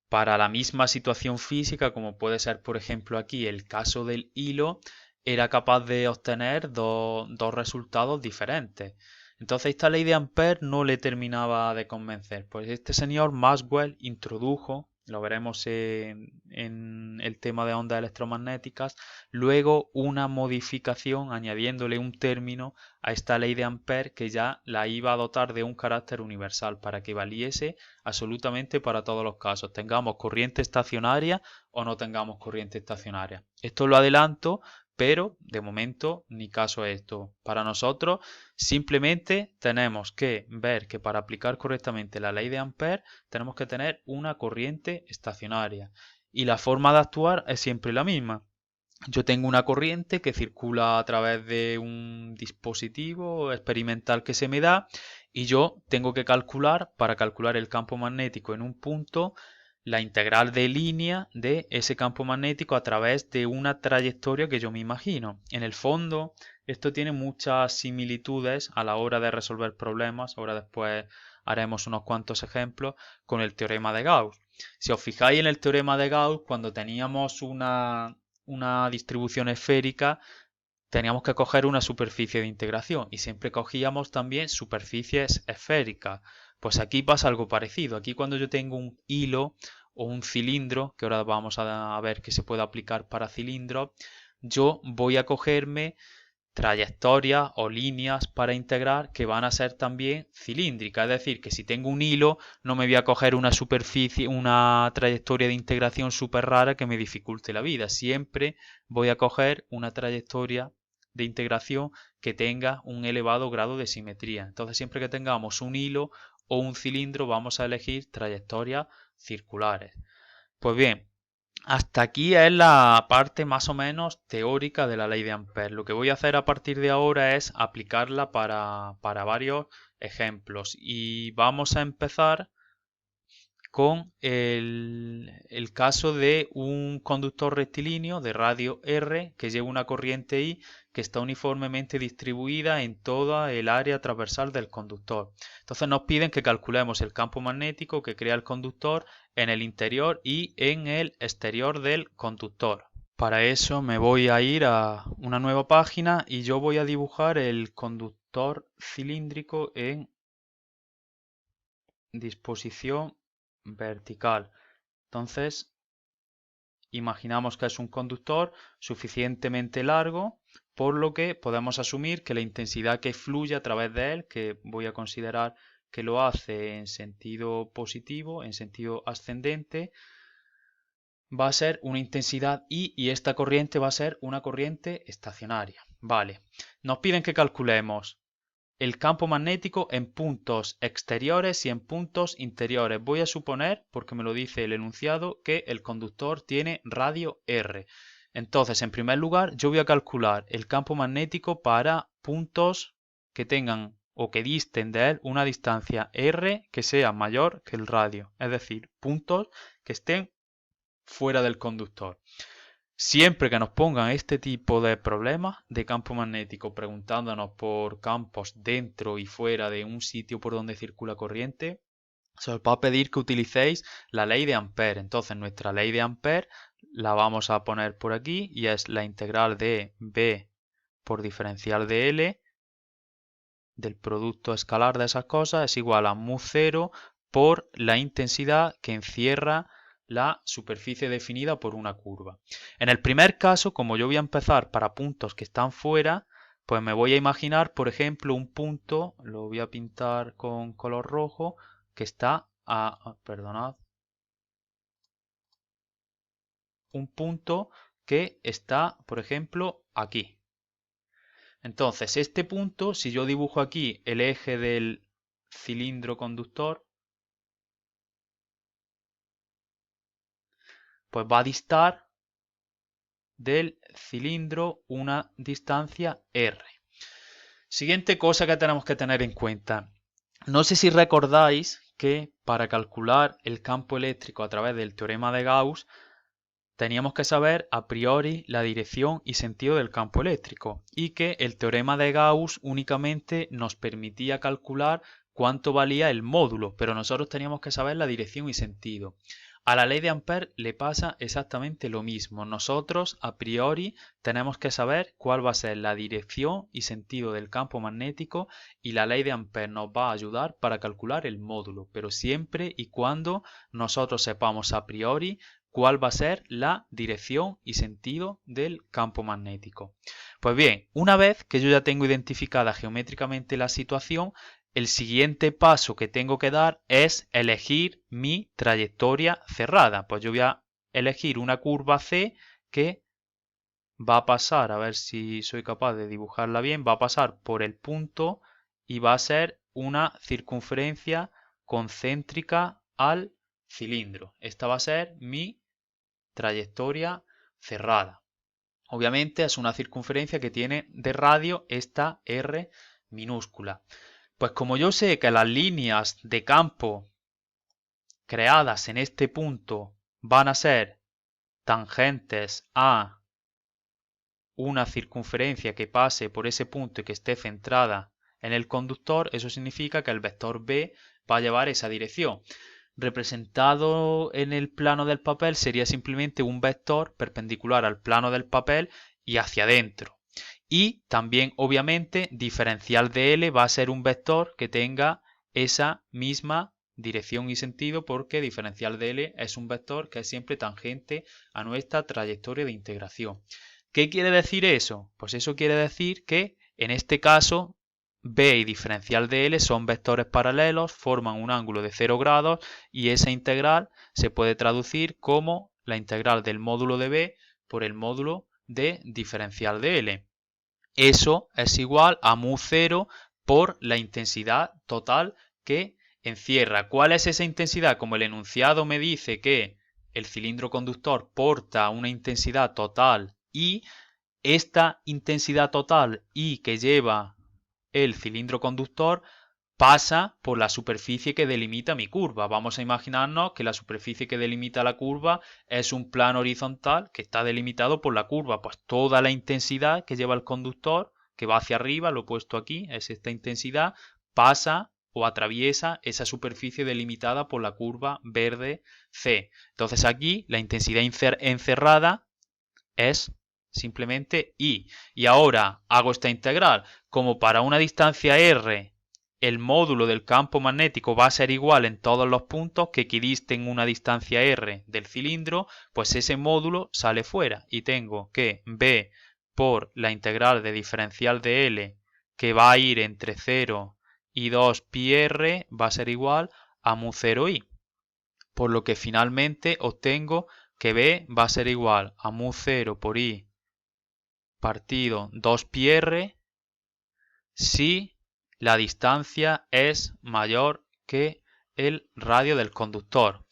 para la misma situación física, como puede ser por ejemplo aquí el caso del hilo, era capaz de obtener dos resultados diferentes. Entonces esta ley de Ampère no le terminaba de convencer. Pues este señor Maxwell introdujo, lo veremos en el tema de ondas electromagnéticas, luego una modificación añadiéndole un término a esta ley de Ampère que ya la iba a dotar de un carácter universal para que valiese absolutamente para todos los casos, tengamos corriente estacionaria o no tengamos corriente estacionaria. Esto lo adelanto, pero de momento ni caso a esto. Para nosotros simplemente tenemos que ver que para aplicar correctamente la ley de Ampère tenemos que tener una corriente estacionaria y la forma de actuar es siempre la misma. Yo tengo una corriente que circula a través de un dispositivo experimental que se me da y yo tengo que calcular, para calcular el campo magnético en un punto, la integral de línea de ese campo magnético a través de una trayectoria que yo me imagino. En el fondo, esto tiene muchas similitudes a la hora de resolver problemas. Ahora después haremos unos cuantos ejemplos con el teorema de Gauss. Si os fijáis en el teorema de Gauss, cuando teníamos una distribución esférica, teníamos que coger una superficie de integración y siempre cogíamos también superficies esféricas. Pues aquí pasa algo parecido. Aquí cuando yo tengo un hilo o un cilindro, que ahora vamos a ver que se puede aplicar para cilindros, yo voy a cogerme trayectorias o líneas para integrar que van a ser también cilíndricas. Es decir, que si tengo un hilo, no me voy a coger una superficie, una trayectoria de integración súper rara que me dificulte la vida. Siempre voy a coger una trayectoria de integración que tenga un elevado grado de simetría. Entonces, siempre que tengamos un hilo o un cilindro, vamos a elegir trayectorias circulares. Pues bien, hasta aquí es la parte más o menos teórica de la ley de Ampère. Lo que voy a hacer a partir de ahora es aplicarla para varios ejemplos. Y vamos a empezar con el caso de un conductor rectilíneo de radio R que lleva una corriente I que está uniformemente distribuida en toda el área transversal del conductor. Entonces nos piden que calculemos el campo magnético que crea el conductor en el interior y en el exterior del conductor. Para eso me voy a ir a una nueva página y yo voy a dibujar el conductor cilíndrico en disposición vertical. Entonces, imaginamos que es un conductor suficientemente largo, por lo que podemos asumir que la intensidad que fluye a través de él, que voy a considerar que lo hace en sentido positivo, en sentido ascendente, va a ser una intensidad I y esta corriente va a ser una corriente estacionaria. Vale, nos piden que calculemos el campo magnético en puntos exteriores y en puntos interiores. Voy a suponer, porque me lo dice el enunciado, que el conductor tiene radio R. Entonces, en primer lugar, yo voy a calcular el campo magnético para puntos que tengan o que disten de él una distancia R que sea mayor que el radio. Es decir, puntos que estén fuera del conductor. Siempre que nos pongan este tipo de problemas de campo magnético preguntándonos por campos dentro y fuera de un sitio por donde circula corriente, se os va a pedir que utilicéis la ley de Ampère. Entonces nuestra ley de Ampère la vamos a poner por aquí y es la integral de B por diferencial de L del producto escalar de esas cosas es igual a mu0 por la intensidad que encierra la superficie definida por una curva. En el primer caso, como yo voy a empezar para puntos que están fuera, pues me voy a imaginar, por ejemplo, un punto, lo voy a pintar con color rojo, que está perdonad, un punto que está, por ejemplo, aquí. Entonces, este punto, si yo dibujo aquí el eje del cilindro conductor, pues va a distar del cilindro una distancia r. Siguiente cosa que tenemos que tener en cuenta. No sé si recordáis que para calcular el campo eléctrico a través del teorema de Gauss teníamos que saber a priori la dirección y sentido del campo eléctrico y que el teorema de Gauss únicamente nos permitía calcular cuánto valía el módulo, pero nosotros teníamos que saber la dirección y sentido. A la ley de Ampère le pasa exactamente lo mismo. Nosotros a priori tenemos que saber cuál va a ser la dirección y sentido del campo magnético y la ley de Ampère nos va a ayudar para calcular el módulo, pero siempre y cuando nosotros sepamos a priori cuál va a ser la dirección y sentido del campo magnético. Pues bien, una vez que yo ya tengo identificada geométricamente la situación, el siguiente paso que tengo que dar es elegir mi trayectoria cerrada. Pues yo voy a elegir una curva C que va a pasar, a ver si soy capaz de dibujarla bien, va a pasar por el punto y va a ser una circunferencia concéntrica al cilindro. Esta va a ser mi trayectoria cerrada. Obviamente es una circunferencia que tiene de radio esta R minúscula. Pues como yo sé que las líneas de campo creadas en este punto van a ser tangentes a una circunferencia que pase por ese punto y que esté centrada en el conductor, eso significa que el vector B va a llevar esa dirección. Representado en el plano del papel sería simplemente un vector perpendicular al plano del papel y hacia adentro. Y también, obviamente, diferencial de L va a ser un vector que tenga esa misma dirección y sentido porque diferencial de L es un vector que es siempre tangente a nuestra trayectoria de integración. ¿Qué quiere decir eso? Pues eso quiere decir que en este caso B y diferencial de L son vectores paralelos, forman un ángulo de 0 grados y esa integral se puede traducir como la integral del módulo de B por el módulo de diferencial de L. Eso es igual a mu0 por la intensidad total que encierra. ¿Cuál es esa intensidad? Como el enunciado me dice que el cilindro conductor porta una intensidad total I, esta intensidad total I que lleva el cilindro conductor pasa por la superficie que delimita mi curva. Vamos a imaginarnos que la superficie que delimita la curva es un plano horizontal que está delimitado por la curva. Pues toda la intensidad que lleva el conductor, que va hacia arriba, lo he puesto aquí, es esta intensidad, pasa o atraviesa esa superficie delimitada por la curva verde C. Entonces aquí la intensidad encerrada es simplemente I. Y ahora hago esta integral. Como para una distancia R el módulo del campo magnético va a ser igual en todos los puntos que equidisten una distancia R del cilindro, pues ese módulo sale fuera y tengo que B por la integral de diferencial de L que va a ir entre 0 y 2 πr va a ser igual a mu0i. Por lo que finalmente obtengo que B va a ser igual a mu0 por I partido 2 πr si la distancia es mayor que el radio del conductor.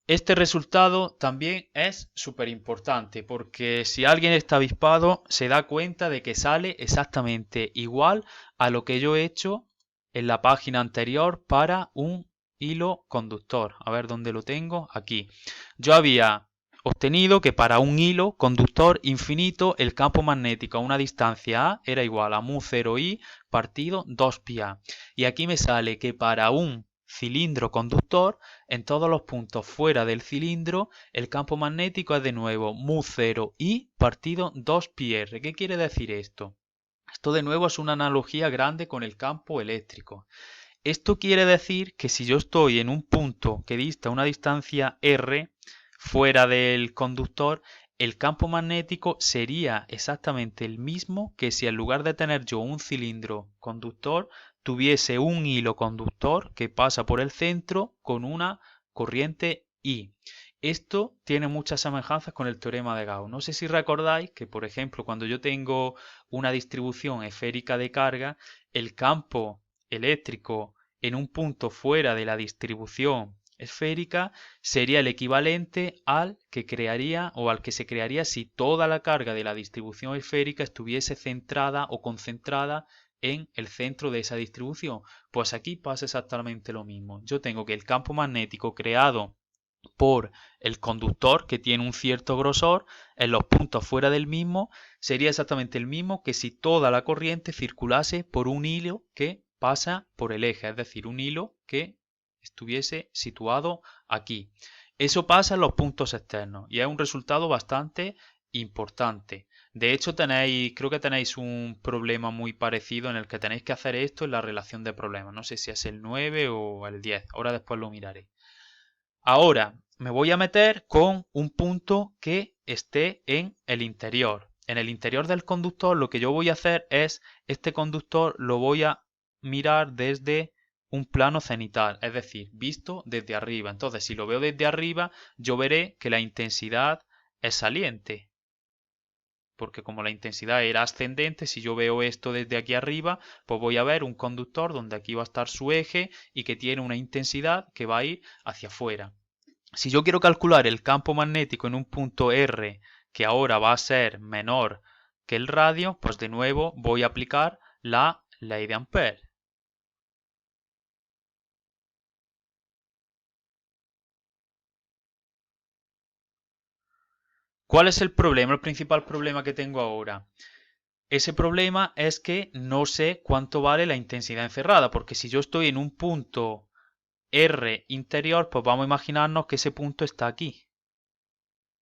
Este resultado también es súper importante porque si alguien está avispado se da cuenta de que sale exactamente igual a lo que yo he hecho en la página anterior para un hilo conductor. A ver dónde lo tengo. Aquí. Yo había obtenido que para un hilo conductor infinito el campo magnético a una distancia A era igual a mu0i partido 2πa. Y aquí me sale que para un cilindro conductor, en todos los puntos fuera del cilindro, el campo magnético es de nuevo mu0i partido 2πr. ¿Qué quiere decir esto? Esto de nuevo es una analogía grande con el campo eléctrico. Esto quiere decir que si yo estoy en un punto que dista una distancia r fuera del conductor, el campo magnético sería exactamente el mismo que si en lugar de tener yo un cilindro conductor, tuviese un hilo conductor que pasa por el centro con una corriente I. Esto tiene muchas semejanzas con el teorema de Gauss. No sé si recordáis que, por ejemplo, cuando yo tengo una distribución esférica de carga, el campo eléctrico en un punto fuera de la distribución esférica sería el equivalente al que crearía o al que se crearía si toda la carga de la distribución esférica estuviese centrada o concentrada en el centro de esa distribución. Pues aquí pasa exactamente lo mismo. Yo tengo que el campo magnético creado por el conductor, que tiene un cierto grosor, en los puntos fuera del mismo sería exactamente el mismo que si toda la corriente circulase por un hilo que pasa por el eje, es decir, un hilo que estuviese situado aquí. Eso pasa en los puntos externos y es un resultado bastante importante. De hecho, creo que tenéis un problema muy parecido en el que tenéis que hacer esto en la relación de problemas. No sé si es el 9 o el 10. Ahora después lo miraré. Ahora me voy a meter con un punto que esté en el interior. En el interior del conductor lo que yo voy a hacer es, este conductor lo voy a mirar desde un plano cenital, es decir, visto desde arriba. Entonces, si lo veo desde arriba, yo veré que la intensidad es saliente, porque como la intensidad era ascendente, si yo veo esto desde aquí arriba, pues voy a ver un conductor donde aquí va a estar su eje y que tiene una intensidad que va a ir hacia afuera. Si yo quiero calcular el campo magnético en un punto R que ahora va a ser menor que el radio, pues de nuevo voy a aplicar la ley de Ampère. ¿Cuál es el problema, el principal problema que tengo ahora? Ese problema es que no sé cuánto vale la intensidad encerrada, porque si yo estoy en un punto R interior, pues vamos a imaginarnos que ese punto está aquí.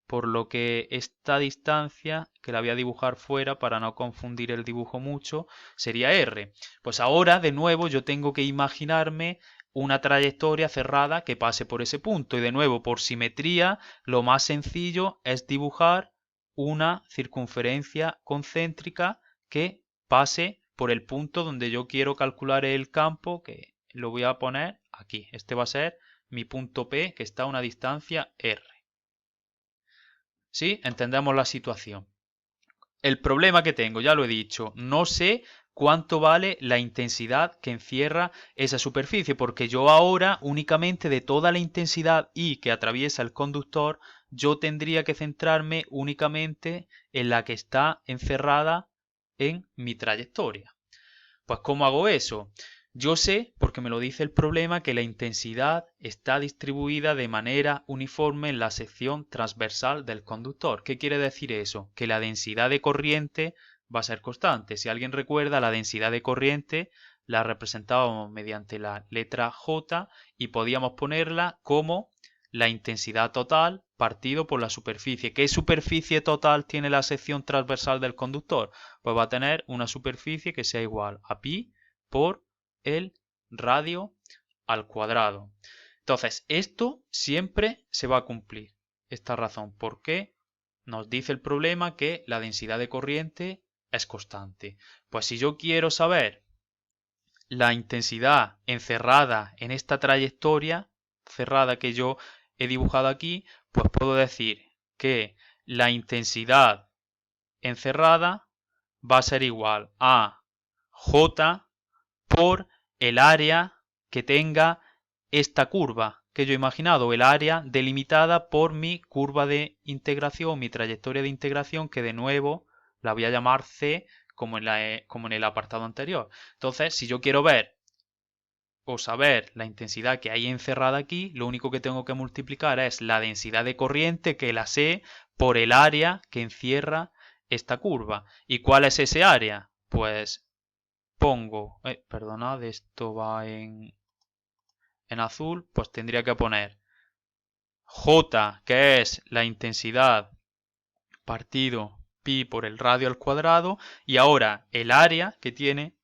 Por lo que esta distancia, que la voy a dibujar fuera para no confundir el dibujo mucho, sería R. Pues ahora, de nuevo, yo tengo que imaginarme una trayectoria cerrada que pase por ese punto. Y de nuevo, por simetría, lo más sencillo es dibujar una circunferencia concéntrica que pase por el punto donde yo quiero calcular el campo, que lo voy a poner aquí. Este va a ser mi punto P, que está a una distancia R. ¿Sí? Entendemos la situación. El problema que tengo, ya lo he dicho, no sé cuánto vale la intensidad que encierra esa superficie, porque yo ahora únicamente de toda la intensidad I que atraviesa el conductor, yo tendría que centrarme únicamente en la que está encerrada en mi trayectoria. Pues ¿cómo hago eso? Yo sé, porque me lo dice el problema, que la intensidad está distribuida de manera uniforme en la sección transversal del conductor. ¿Qué quiere decir eso? Que la densidad de corriente va a ser constante. Si alguien recuerda, la densidad de corriente la representábamos mediante la letra J y podíamos ponerla como la intensidad total partido por la superficie. ¿Qué superficie total tiene la sección transversal del conductor? Pues va a tener una superficie que sea igual a pi por el radio al cuadrado. Entonces, esto siempre se va a cumplir. Esta razón, porque nos dice el problema que la densidad de corriente es constante. Pues si yo quiero saber la intensidad encerrada en esta trayectoria cerrada que yo he dibujado aquí, pues puedo decir que la intensidad encerrada va a ser igual a J por el área que tenga esta curva que yo he imaginado, el área delimitada por mi curva de integración, mi trayectoria de integración, que de nuevo la voy a llamar C como en el apartado anterior. Entonces, si yo quiero ver o saber la intensidad que hay encerrada aquí, lo único que tengo que multiplicar es la densidad de corriente, que la sé, por el área que encierra esta curva. ¿Y cuál es ese área? Pues pongo, perdonad, esto va en azul, pues tendría que poner J, que es la intensidad partido pi por el radio al cuadrado, y ahora el área que tiene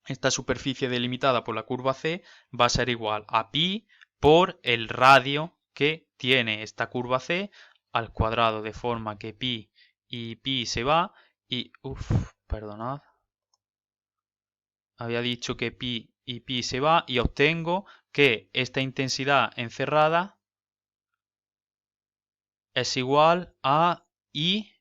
esta superficie delimitada por la curva C va a ser igual a pi por el radio que tiene esta curva C al cuadrado, de forma que pi y pi se va y, perdonad, había dicho que pi y pi se va y obtengo que esta intensidad encerrada es igual a I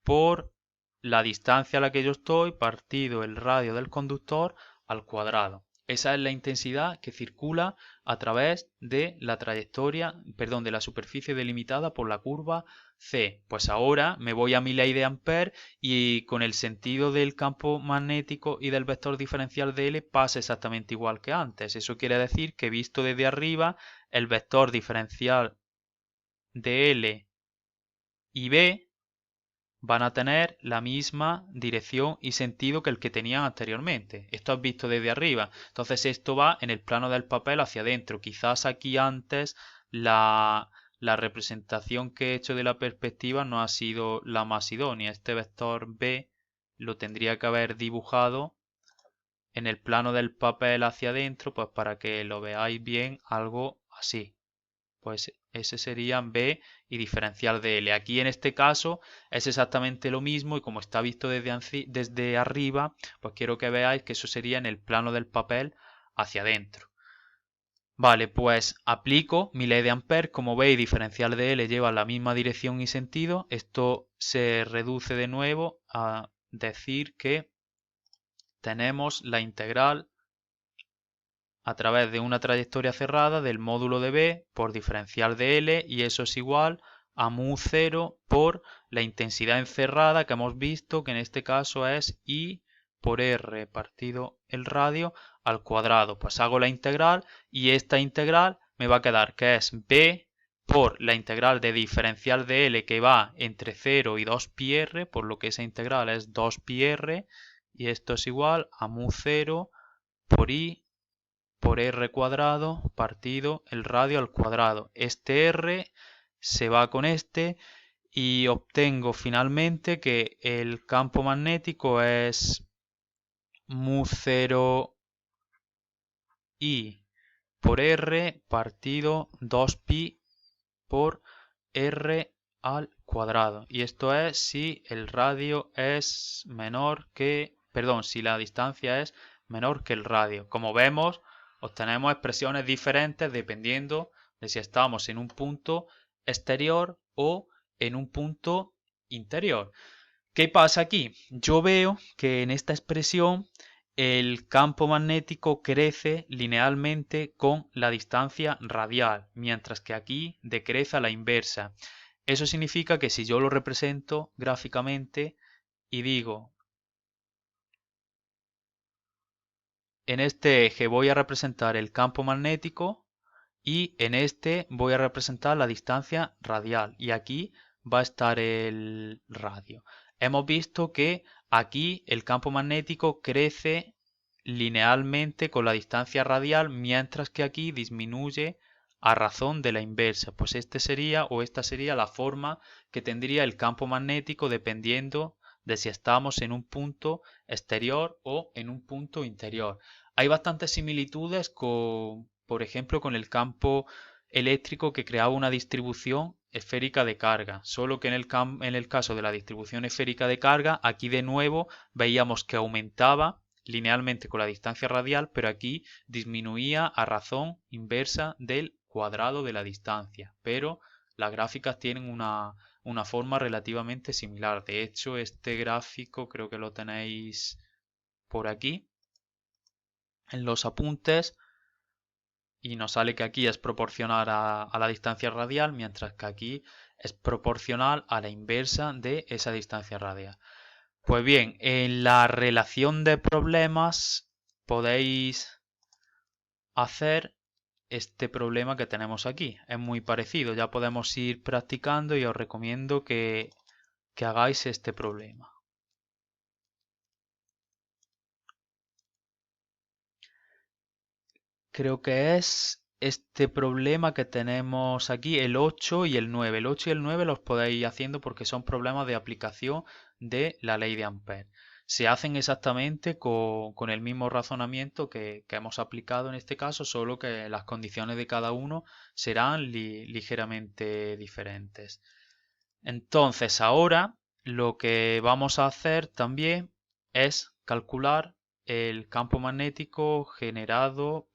por la distancia a la que yo estoy partido el radio del conductor al cuadrado. Esa es la intensidad que circula a través de la trayectoria, perdón, de la superficie delimitada por la curva C. Pues ahora me voy a mi ley de Ampère y con el sentido del campo magnético y del vector diferencial de L pasa exactamente igual que antes. Eso quiere decir que visto desde arriba, el vector diferencial de L y B van a tener la misma dirección y sentido que el que tenían anteriormente. Esto has visto desde arriba. Entonces esto va en el plano del papel hacia adentro. Quizás aquí antes la representación que he hecho de la perspectiva no ha sido la más idónea. Este vector B lo tendría que haber dibujado en el plano del papel hacia adentro, pues para que lo veáis bien, algo así. Pues ese sería B y diferencial de L. Aquí en este caso es exactamente lo mismo y como está visto desde arriba, pues quiero que veáis que eso sería en el plano del papel hacia adentro. Vale, pues aplico mi ley de Ampère. Como veis, diferencial de L lleva la misma dirección y sentido. Esto se reduce de nuevo a decir que tenemos la integral a través de una trayectoria cerrada del módulo de B por diferencial de L y eso es igual a mu 0 por la intensidad encerrada que hemos visto que en este caso es I por R partido el radio al cuadrado. Pues hago la integral y esta integral me va a quedar que es B por la integral de diferencial de L que va entre 0 y 2πr, por lo que esa integral es 2πr y esto es igual a mu 0 por I por r cuadrado partido el radio al cuadrado. Este r se va con este y obtengo finalmente que el campo magnético es mu 0 I por r partido 2pi por r al cuadrado. Y esto es si el radio es menor que, perdón, si la distancia es menor que el radio. Como vemos, obtenemos expresiones diferentes dependiendo de si estamos en un punto exterior o en un punto interior. ¿Qué pasa aquí? Yo veo que en esta expresión el campo magnético crece linealmente con la distancia radial, mientras que aquí decrece a la inversa. Eso significa que si yo lo represento gráficamente y digo, en este eje voy a representar el campo magnético y en este voy a representar la distancia radial y aquí va a estar el radio. Hemos visto que aquí el campo magnético crece linealmente con la distancia radial, mientras que aquí disminuye a razón de la inversa. Pues este sería o esta sería la forma que tendría el campo magnético dependiendo de si estamos en un punto exterior o en un punto interior. Hay bastantes similitudes con, por ejemplo, con el campo eléctrico que creaba una distribución esférica de carga, solo que en el caso de la distribución esférica de carga, aquí de nuevo veíamos que aumentaba linealmente con la distancia radial, pero aquí disminuía a razón inversa del cuadrado de la distancia, pero las gráficas tienen una forma relativamente similar. De hecho, este gráfico creo que lo tenéis por aquí en los apuntes y nos sale que aquí es proporcional a la distancia radial, mientras que aquí es proporcional a la inversa de esa distancia radial. Pues bien, en la relación de problemas podéis hacer este problema que tenemos aquí. Es muy parecido, ya podemos ir practicando y os recomiendo que hagáis este problema. Creo que es este problema que tenemos aquí, el 8 y el 9. El 8 y el 9 los podéis ir haciendo porque son problemas de aplicación de la ley de Ampère. Se hacen exactamente con el mismo razonamiento que hemos aplicado en este caso, solo que las condiciones de cada uno serán ligeramente diferentes. Entonces, ahora lo que vamos a hacer también es calcular el campo magnético generado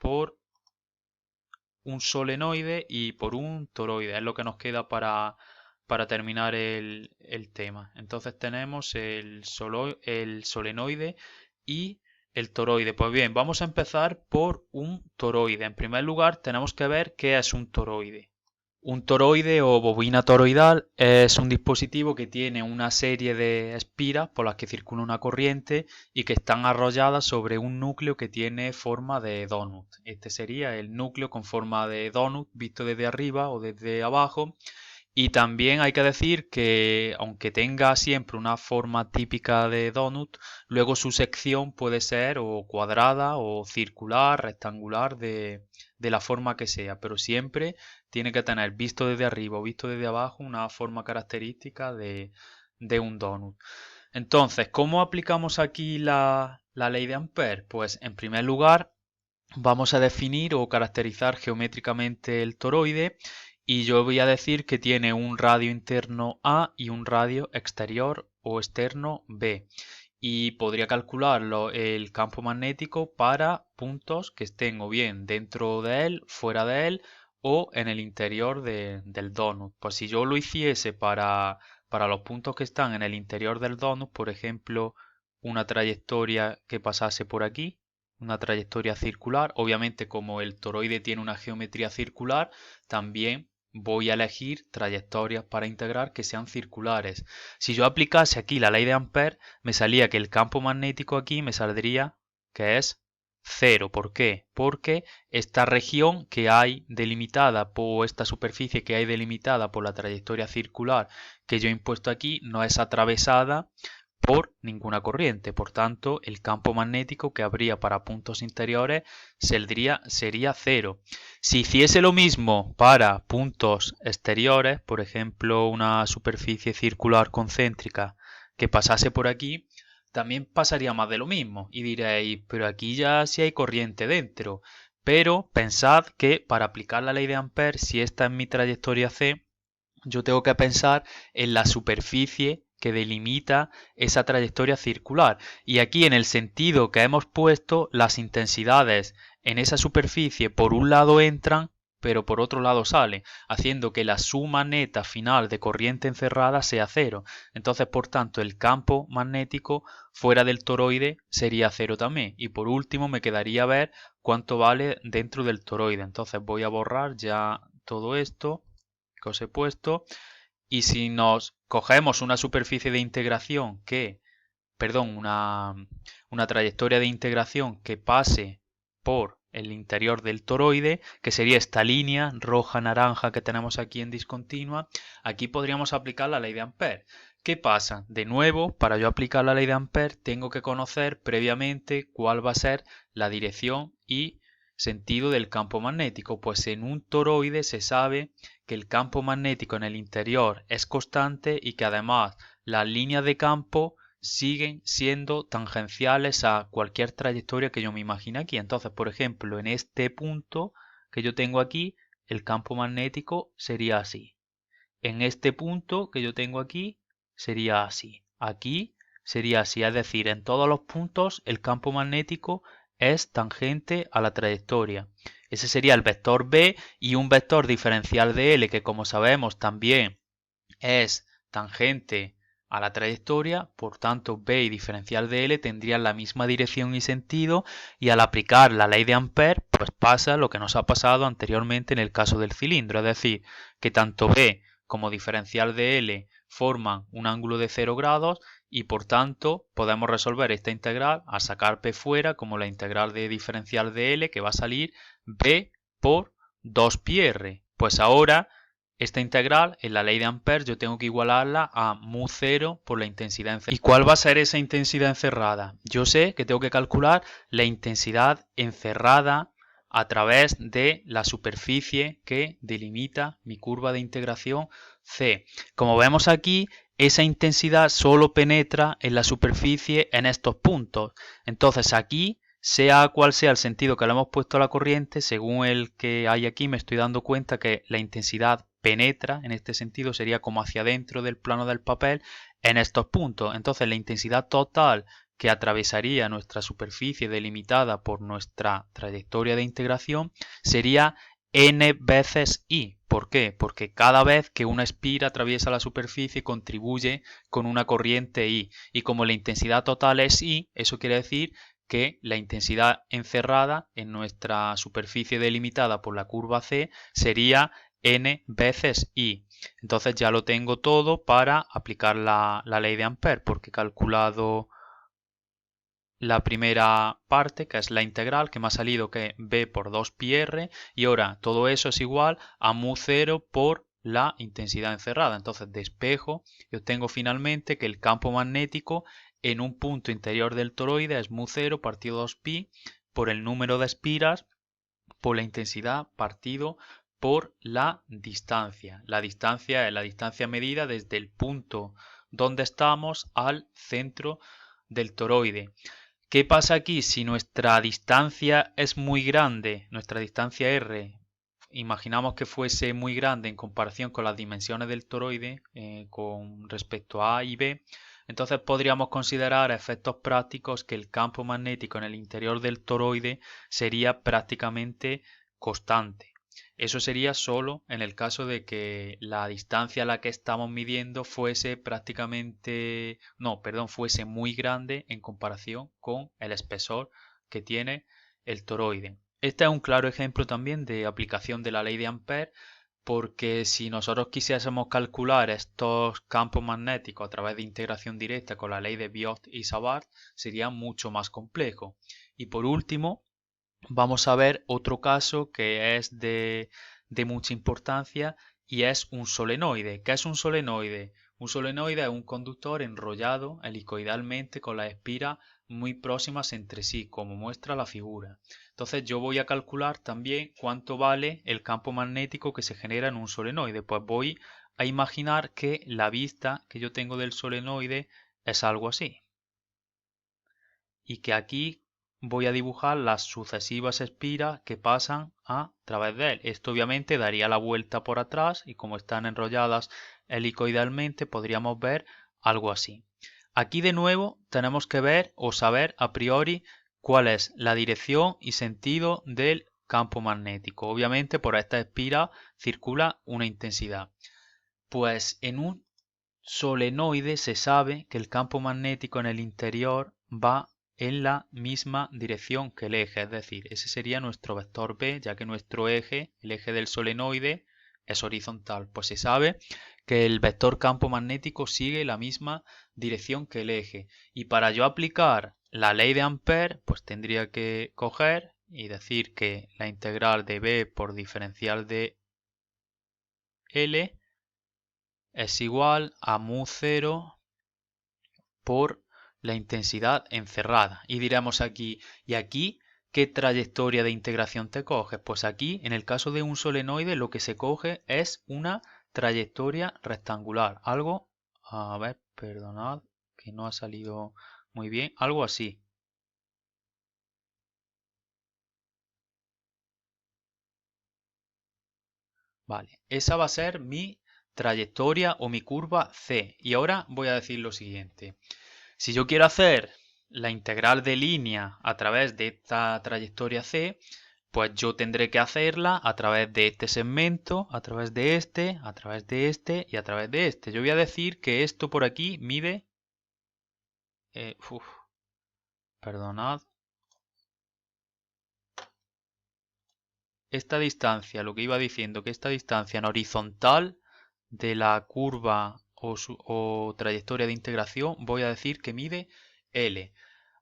un solenoide y por un toroide. Es lo que nos queda para terminar el tema. Entonces tenemos el solenoide y el toroide. Pues bien, vamos a empezar por un toroide. En primer lugar, tenemos que ver qué es un toroide. Un toroide o bobina toroidal es un dispositivo que tiene una serie de espiras por las que circula una corriente y que están arrolladas sobre un núcleo que tiene forma de donut. Este sería el núcleo con forma de donut visto desde arriba o desde abajo. Y también hay que decir que aunque tenga siempre una forma típica de donut, luego su sección puede ser o cuadrada o circular, rectangular, de la forma que sea, pero siempre tiene que tener visto desde arriba o visto desde abajo una forma característica de un donut. Entonces, ¿cómo aplicamos aquí la ley de Ampère? Pues en primer lugar vamos a definir o caracterizar geométricamente el toroide y yo voy a decir que tiene un radio interno A y un radio exterior o externo B. Y podría calcularlo el campo magnético para puntos que estén o bien dentro de él, fuera de él o en el interior del donut. Pues si yo lo hiciese para los puntos que están en el interior del donut, por ejemplo, una trayectoria que pasase por aquí, una trayectoria circular. Obviamente, como el toroide tiene una geometría circular, también voy a elegir trayectorias para integrar que sean circulares. Si yo aplicase aquí la ley de Ampère, me salía que el campo magnético aquí me saldría que es cero. ¿Por qué? Porque esta región que hay delimitada por esta superficie que hay delimitada por la trayectoria circular que yo he impuesto aquí no es atravesada por ninguna corriente. Por tanto, el campo magnético que habría para puntos interiores sería cero. Si hiciese lo mismo para puntos exteriores, por ejemplo, una superficie circular concéntrica que pasase por aquí, también pasaría más de lo mismo. Y diréis, pero aquí ya sí hay corriente dentro. Pero pensad que para aplicar la ley de Ampère, si esta es mi trayectoria C, yo tengo que pensar en la superficie que delimita esa trayectoria circular. Y aquí en el sentido que hemos puesto, las intensidades en esa superficie por un lado entran, pero por otro lado salen, haciendo que la suma neta final de corriente encerrada sea cero. Entonces, por tanto, el campo magnético fuera del toroide sería cero también. Y por último, me quedaría ver cuánto vale dentro del toroide. Entonces voy a borrar ya todo esto que os he puesto. Y si nos cogemos una superficie de integración perdón, una trayectoria de integración que pase por el interior del toroide, que sería esta línea roja-naranja que tenemos aquí en discontinua, aquí podríamos aplicar la ley de Ampère. ¿Qué pasa? De nuevo, para yo aplicar la ley de Ampère, tengo que conocer previamente cuál va a ser la dirección y sentido del campo magnético, pues en un toroide se sabe que el campo magnético en el interior es constante y que además las líneas de campo siguen siendo tangenciales a cualquier trayectoria que yo me imagine aquí. Entonces, por ejemplo, en este punto que yo tengo aquí, el campo magnético sería así. En este punto que yo tengo aquí, sería así. Aquí sería así, es decir, en todos los puntos el campo magnético es tangente a la trayectoria. Ese sería el vector B y un vector diferencial de L que como sabemos también es tangente a la trayectoria, por tanto B y diferencial de L tendrían la misma dirección y sentido y al aplicar la ley de Ampère pues pasa lo que nos ha pasado anteriormente en el caso del cilindro, es decir, que tanto B como diferencial de L forman un ángulo de 0 grados y por tanto podemos resolver esta integral a sacar P fuera como la integral de diferencial de L que va a salir B por 2πr. Pues ahora esta integral, en la ley de Ampère, yo tengo que igualarla a mu 0 por la intensidad encerrada. ¿Y cuál va a ser esa intensidad encerrada? Yo sé que tengo que calcular la intensidad encerrada a través de la superficie que delimita mi curva de integración C. Como vemos aquí, esa intensidad solo penetra en la superficie en estos puntos. Entonces aquí, sea cual sea el sentido que le hemos puesto a la corriente, según el que hay aquí me estoy dando cuenta que la intensidad penetra, en este sentido sería como hacia adentro del plano del papel, en estos puntos. Entonces la intensidad total que atravesaría nuestra superficie delimitada por nuestra trayectoria de integración sería n veces i. ¿Por qué? Porque cada vez que una espira atraviesa la superficie contribuye con una corriente i. Y como la intensidad total es i, eso quiere decir que la intensidad encerrada en nuestra superficie delimitada por la curva C sería n veces i. Entonces ya lo tengo todo para aplicar la ley de Ampère, porque he calculado la primera parte, que es la integral, que me ha salido que b por 2πr, y ahora todo eso es igual a mu0 por la intensidad encerrada. Entonces despejo y obtengo finalmente que el campo magnético en un punto interior del toroide es mu0 partido 2pi por el número de espiras por la intensidad partido por la distancia. La distancia es la distancia medida desde el punto donde estamos al centro del toroide. ¿Qué pasa aquí? Si nuestra distancia es muy grande, nuestra distancia r, imaginamos que fuese muy grande en comparación con las dimensiones del toroide con respecto a A y B, entonces podríamos considerar a efectos prácticos que el campo magnético en el interior del toroide sería prácticamente constante. Eso sería solo en el caso de que la distancia a la que estamos midiendo fuese prácticamente, no, perdón, fuese muy grande en comparación con el espesor que tiene el toroide. Este es un claro ejemplo también de aplicación de la ley de Ampère, porque si nosotros quisiésemos calcular estos campos magnéticos a través de integración directa con la ley de Biot y Savart, sería mucho más complejo. Y por último, vamos a ver otro caso que es de mucha importancia y es un solenoide. ¿Qué es un solenoide? Un solenoide es un conductor enrollado helicoidalmente con las espiras muy próximas entre sí, como muestra la figura. Entonces yo voy a calcular también cuánto vale el campo magnético que se genera en un solenoide. Pues voy a imaginar que la vista que yo tengo del solenoide es algo así. Y que aquí voy a dibujar las sucesivas espiras que pasan a través de él. Esto obviamente daría la vuelta por atrás y como están enrolladas helicoidalmente podríamos ver algo así. Aquí de nuevo tenemos que ver o saber a priori cuál es la dirección y sentido del campo magnético. Obviamente por esta espira circula una intensidad. Pues en un solenoide se sabe que el campo magnético en el interior va en la misma dirección que el eje, es decir, ese sería nuestro vector B, ya que nuestro eje, el eje del solenoide, es horizontal. Pues se sabe que el vector campo magnético sigue la misma dirección que el eje. Y para yo aplicar la ley de Ampère, pues tendría que coger y decir que la integral de B por diferencial de L es igual a mu0 por la intensidad encerrada. Y diremos aquí, ¿y aquí qué trayectoria de integración te coges? Pues aquí, en el caso de un solenoide, lo que se coge es una trayectoria rectangular. Algo, a ver, perdonad, que no ha salido muy bien, algo así. Vale, esa va a ser mi trayectoria o mi curva C. Y ahora voy a decir lo siguiente. Si yo quiero hacer la integral de línea a través de esta trayectoria C, pues yo tendré que hacerla a través de este segmento, a través de este, a través de este y a través de este. Yo voy a decir que esto por aquí mide... perdonad. Esta distancia, lo que iba diciendo, que esta distancia en horizontal de la curva o trayectoria de integración, voy a decir que mide L.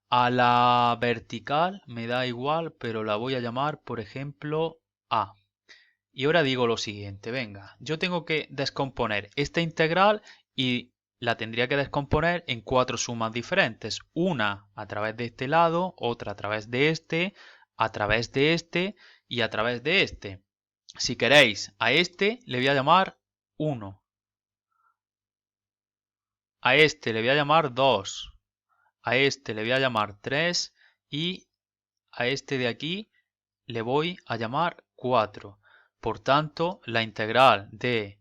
A la vertical me da igual, pero la voy a llamar, por ejemplo, A. Y ahora digo lo siguiente, venga, yo tengo que descomponer esta integral y la tendría que descomponer en cuatro sumas diferentes. Una a través de este lado, otra a través de este, a través de este y a través de este. Si queréis, a este le voy a llamar 1. A este le voy a llamar 2. A este le voy a llamar 3 y a este de aquí le voy a llamar 4. Por tanto, la integral de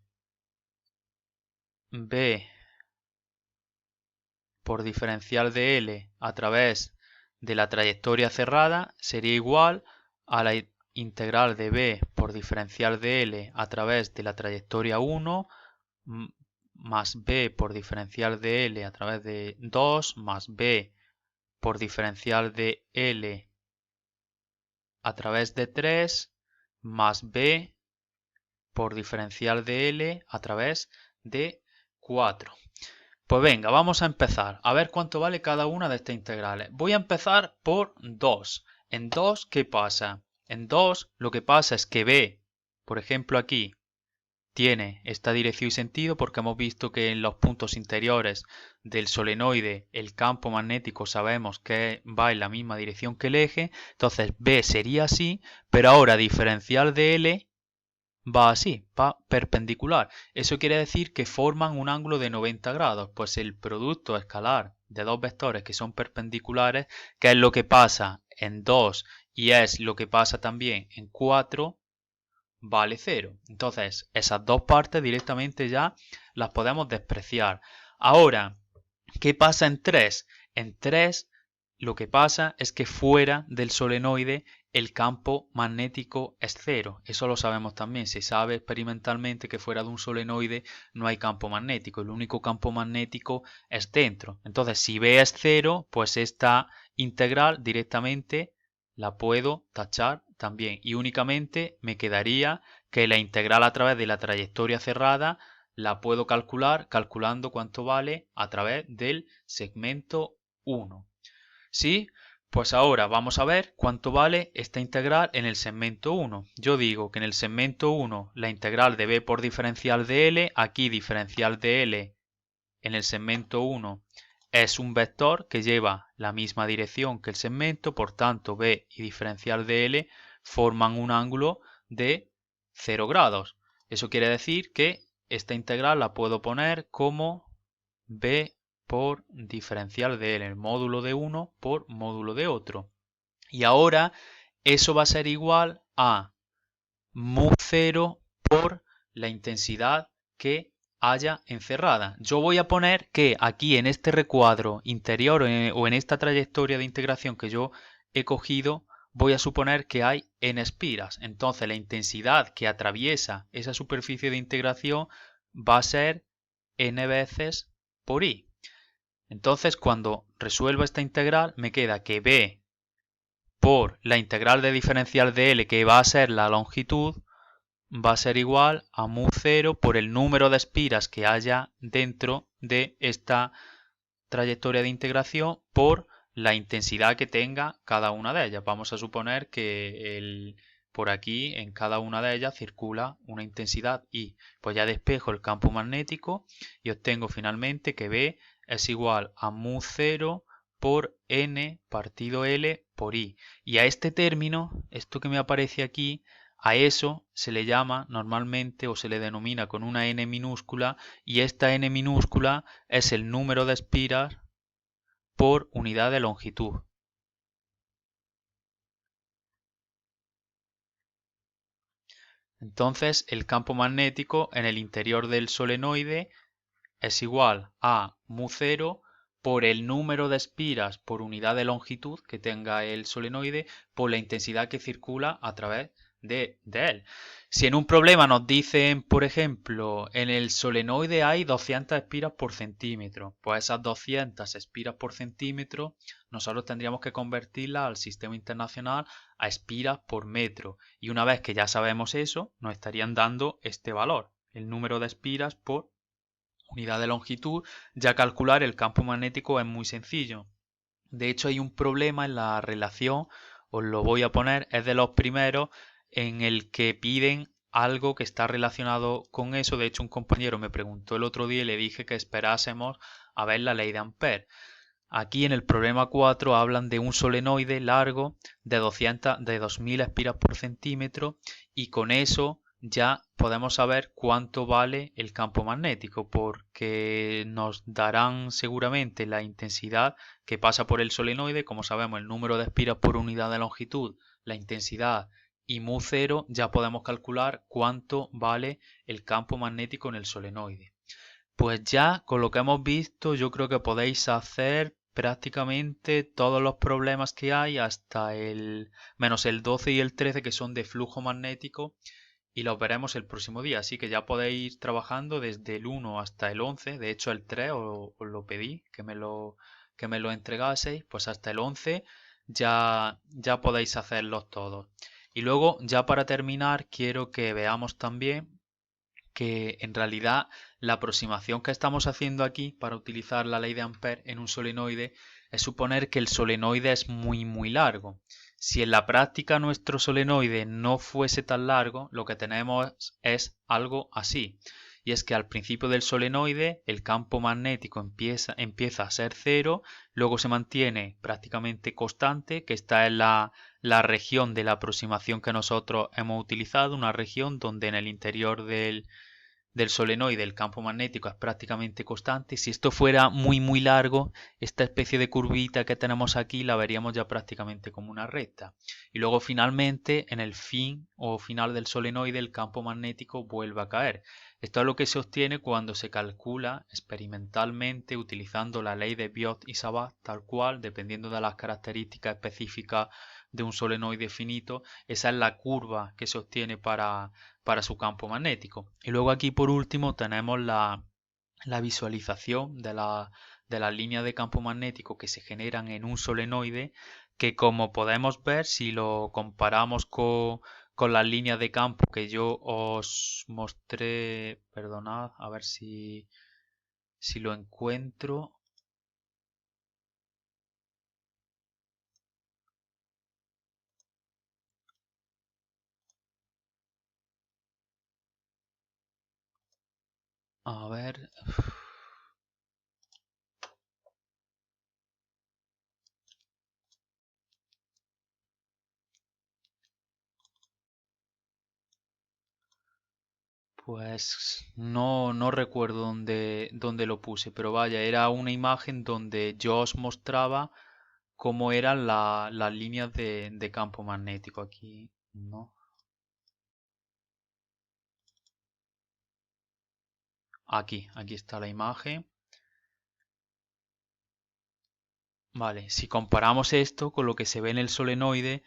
b por diferencial de L a través de la trayectoria cerrada sería igual a la integral de b por diferencial de L a través de la trayectoria 1 más b por diferencial de L a través de 2 más b por diferencial de L a través de 3 más b por diferencial de L a través de 4. Pues venga, vamos a empezar a ver cuánto vale cada una de estas integrales. Voy a empezar por 2. En 2, ¿qué pasa? En 2 lo que pasa es que b, por ejemplo aquí, tiene esta dirección y sentido porque hemos visto que en los puntos interiores del solenoide el campo magnético sabemos que va en la misma dirección que el eje, entonces B sería así, pero ahora diferencial de L va así, va perpendicular. Eso quiere decir que forman un ángulo de 90 grados, pues el producto escalar de dos vectores que son perpendiculares, que es lo que pasa en 2 y es lo que pasa también en 4, vale 0. Entonces, esas dos partes directamente ya las podemos despreciar. Ahora, ¿qué pasa en 3? En 3 lo que pasa es que fuera del solenoide el campo magnético es 0. Eso lo sabemos también. Se sabe experimentalmente que fuera de un solenoide no hay campo magnético. El único campo magnético es dentro. Entonces, si B es 0, pues esta integral directamente la puedo tachar también. Y únicamente me quedaría que la integral a través de la trayectoria cerrada la puedo calcular calculando cuánto vale a través del segmento 1. ¿Sí? Pues ahora vamos a ver cuánto vale esta integral en el segmento 1. Yo digo que en el segmento 1 la integral de b por diferencial de L, aquí diferencial de L en el segmento 1 es un vector que lleva la misma dirección que el segmento, por tanto b y diferencial de L forman un ángulo de 0 grados. Eso quiere decir que esta integral la puedo poner como b por diferencial de L, el módulo de uno por módulo de otro. Y ahora eso va a ser igual a mu 0 por la intensidad que haya encerrada. Yo voy a poner que aquí en este recuadro interior o en esta trayectoria de integración que yo he cogido, voy a suponer que hay n espiras. Entonces la intensidad que atraviesa esa superficie de integración va a ser n veces por i. Entonces cuando resuelvo esta integral me queda que b por la integral de diferencial de L, que va a ser la longitud, va a ser igual a mu 0 por el número de espiras que haya dentro de esta trayectoria de integración por la intensidad que tenga cada una de ellas. Vamos a suponer que por aquí en cada una de ellas circula una intensidad I. Pues ya despejo el campo magnético y obtengo finalmente que B es igual a mu 0 por n partido L por I. Y a este término, esto que me aparece aquí, a eso se le llama normalmente o se le denomina con una n minúscula, y esta n minúscula es el número de espiras por unidad de longitud. Entonces el campo magnético en el interior del solenoide es igual a mu 0 por el número de espiras por unidad de longitud que tenga el solenoide por la intensidad que circula a través de él. Si en un problema nos dicen, por ejemplo, en el solenoide hay 200 espiras por centímetro, pues esas 200 espiras por centímetro nosotros tendríamos que convertirlas al sistema internacional a espiras por metro. Y una vez que ya sabemos eso, nos estarían dando este valor, el número de espiras por unidad de longitud. Ya calcular el campo magnético es muy sencillo. De hecho hay un problema en la relación, os lo voy a poner, es de los primeros en el que piden algo que está relacionado con eso. De hecho un compañero me preguntó el otro día y le dije que esperásemos a ver la ley de Ampère. Aquí en el problema 4 hablan de un solenoide largo de 2000 espiras por centímetro, y con eso ya podemos saber cuánto vale el campo magnético, porque nos darán seguramente la intensidad que pasa por el solenoide, como sabemos el número de espiras por unidad de longitud, la intensidad y mu 0, ya podemos calcular cuánto vale el campo magnético en el solenoide. Pues ya con lo que hemos visto yo creo que podéis hacer prácticamente todos los problemas que hay hasta el menos el 12 y el 13 que son de flujo magnético y los veremos el próximo día. Así que ya podéis ir trabajando desde el 1 hasta el 11. De hecho, el 3 os lo pedí que me lo entregaseis. Pues hasta el 11 ya podéis hacerlos todos. Y luego, ya para terminar, quiero que veamos también que en realidad la aproximación que estamos haciendo aquí para utilizar la ley de Ampère en un solenoide es suponer que el solenoide es muy largo. Si en la práctica nuestro solenoide no fuese tan largo, lo que tenemos es algo así. Y es que al principio del solenoide el campo magnético empieza a ser cero, luego se mantiene prácticamente constante, que está en la región de la aproximación que nosotros hemos utilizado, una región donde en el interior del solenoide el campo magnético es prácticamente constante. Si esto fuera muy largo, esta especie de curvita que tenemos aquí la veríamos ya prácticamente como una recta. Y luego finalmente en el fin o final del solenoide el campo magnético vuelve a caer. Esto es lo que se obtiene cuando se calcula experimentalmente utilizando la ley de Biot y Savart tal cual, dependiendo de las características específicas de un solenoide finito. Esa es la curva que se obtiene para su campo magnético. Y luego aquí por último tenemos la visualización de las líneas de campo magnético que se generan en un solenoide, que como podemos ver si lo comparamos con las líneas de campo que yo os mostré, perdonad, a ver si lo encuentro. A ver, pues no recuerdo dónde lo puse, pero vaya, era una imagen donde yo os mostraba cómo eran las líneas de campo magnético aquí, ¿no? Aquí está la imagen. Vale, si comparamos esto con lo que se ve en el solenoide,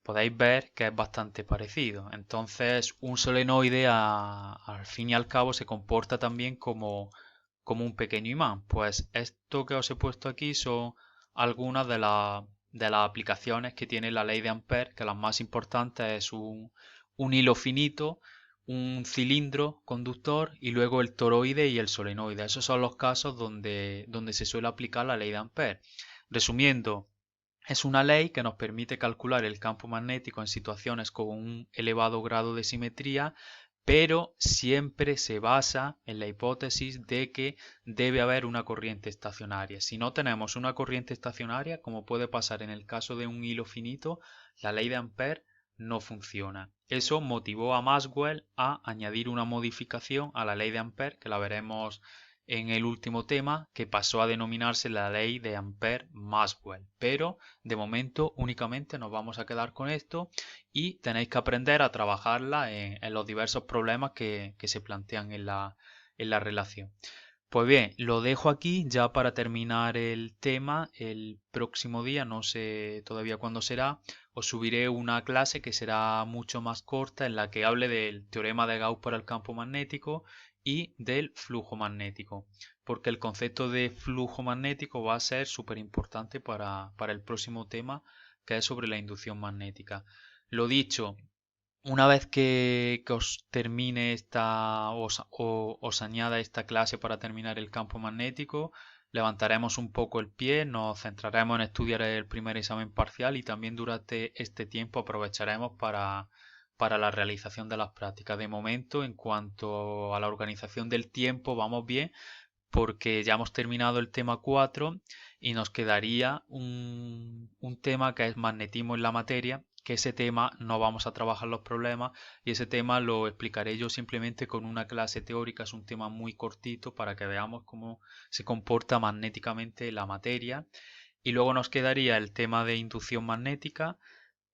podéis ver que es bastante parecido. Entonces, un solenoide al fin y al cabo se comporta también como un pequeño imán. Pues esto que os he puesto aquí son algunas de las aplicaciones que tiene la ley de Ampère, que las más importantes es un hilo finito, un cilindro conductor y luego el toroide y el solenoide. Esos son los casos donde se suele aplicar la ley de Ampère. Resumiendo, es una ley que nos permite calcular el campo magnético en situaciones con un elevado grado de simetría, pero siempre se basa en la hipótesis de que debe haber una corriente estacionaria. Si no tenemos una corriente estacionaria, como puede pasar en el caso de un hilo finito, la ley de Ampère no funciona. Eso motivó a Maxwell a añadir una modificación a la ley de Ampère, que la veremos en el último tema, que pasó a denominarse la ley de Ampère-Maxwell. Pero de momento únicamente nos vamos a quedar con esto y tenéis que aprender a trabajarla en los diversos problemas que se plantean en la relación. Pues bien, lo dejo aquí ya para terminar el tema. El próximo día, no sé todavía cuándo será, os subiré una clase que será mucho más corta en la que hable del teorema de Gauss para el campo magnético y del flujo magnético, porque el concepto de flujo magnético va a ser súper importante para el próximo tema, que es sobre la inducción magnética. Lo dicho, una vez que os termine os añada esta clase para terminar el campo magnético, levantaremos un poco el pie, nos centraremos en estudiar el primer examen parcial y también durante este tiempo aprovecharemos para la realización de las prácticas. De momento, en cuanto a la organización del tiempo, vamos bien porque ya hemos terminado el tema 4 y nos quedaría un tema que es magnetismo en la materia, que ese tema no vamos a trabajar los problemas y ese tema lo explicaré yo simplemente con una clase teórica, es un tema muy cortito para que veamos cómo se comporta magnéticamente la materia. Y luego nos quedaría el tema de inducción magnética,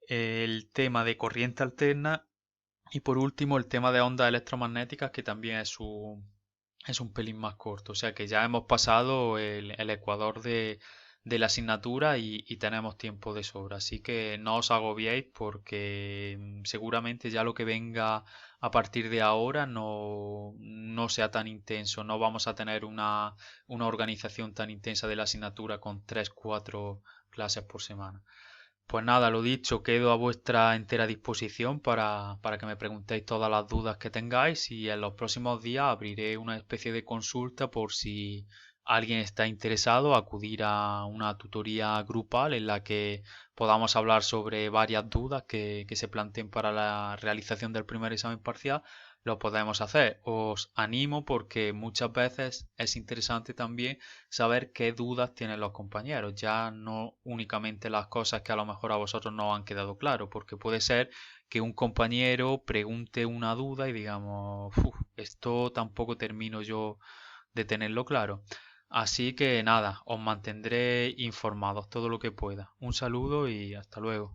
el tema de corriente alterna y por último el tema de ondas electromagnéticas, que también es un pelín más corto. O sea que ya hemos pasado el ecuador de la asignatura y tenemos tiempo de sobra. Así que no os agobiéis porque seguramente ya lo que venga a partir de ahora no sea tan intenso. No vamos a tener una organización tan intensa de la asignatura con 3 4 clases por semana. Pues nada, lo dicho, quedo a vuestra entera disposición para que me preguntéis todas las dudas que tengáis y en los próximos días abriré una especie de consulta por si alguien está interesado, acudir a una tutoría grupal en la que podamos hablar sobre varias dudas que se planteen para la realización del primer examen parcial. Lo podemos hacer. Os animo porque muchas veces es interesante también saber qué dudas tienen los compañeros, ya no únicamente las cosas que a lo mejor a vosotros no os han quedado claro, porque puede ser que un compañero pregunte una duda y digamos, "Uf, esto tampoco termino yo de tenerlo claro". Así que nada, os mantendré informados todo lo que pueda. Un saludo y hasta luego.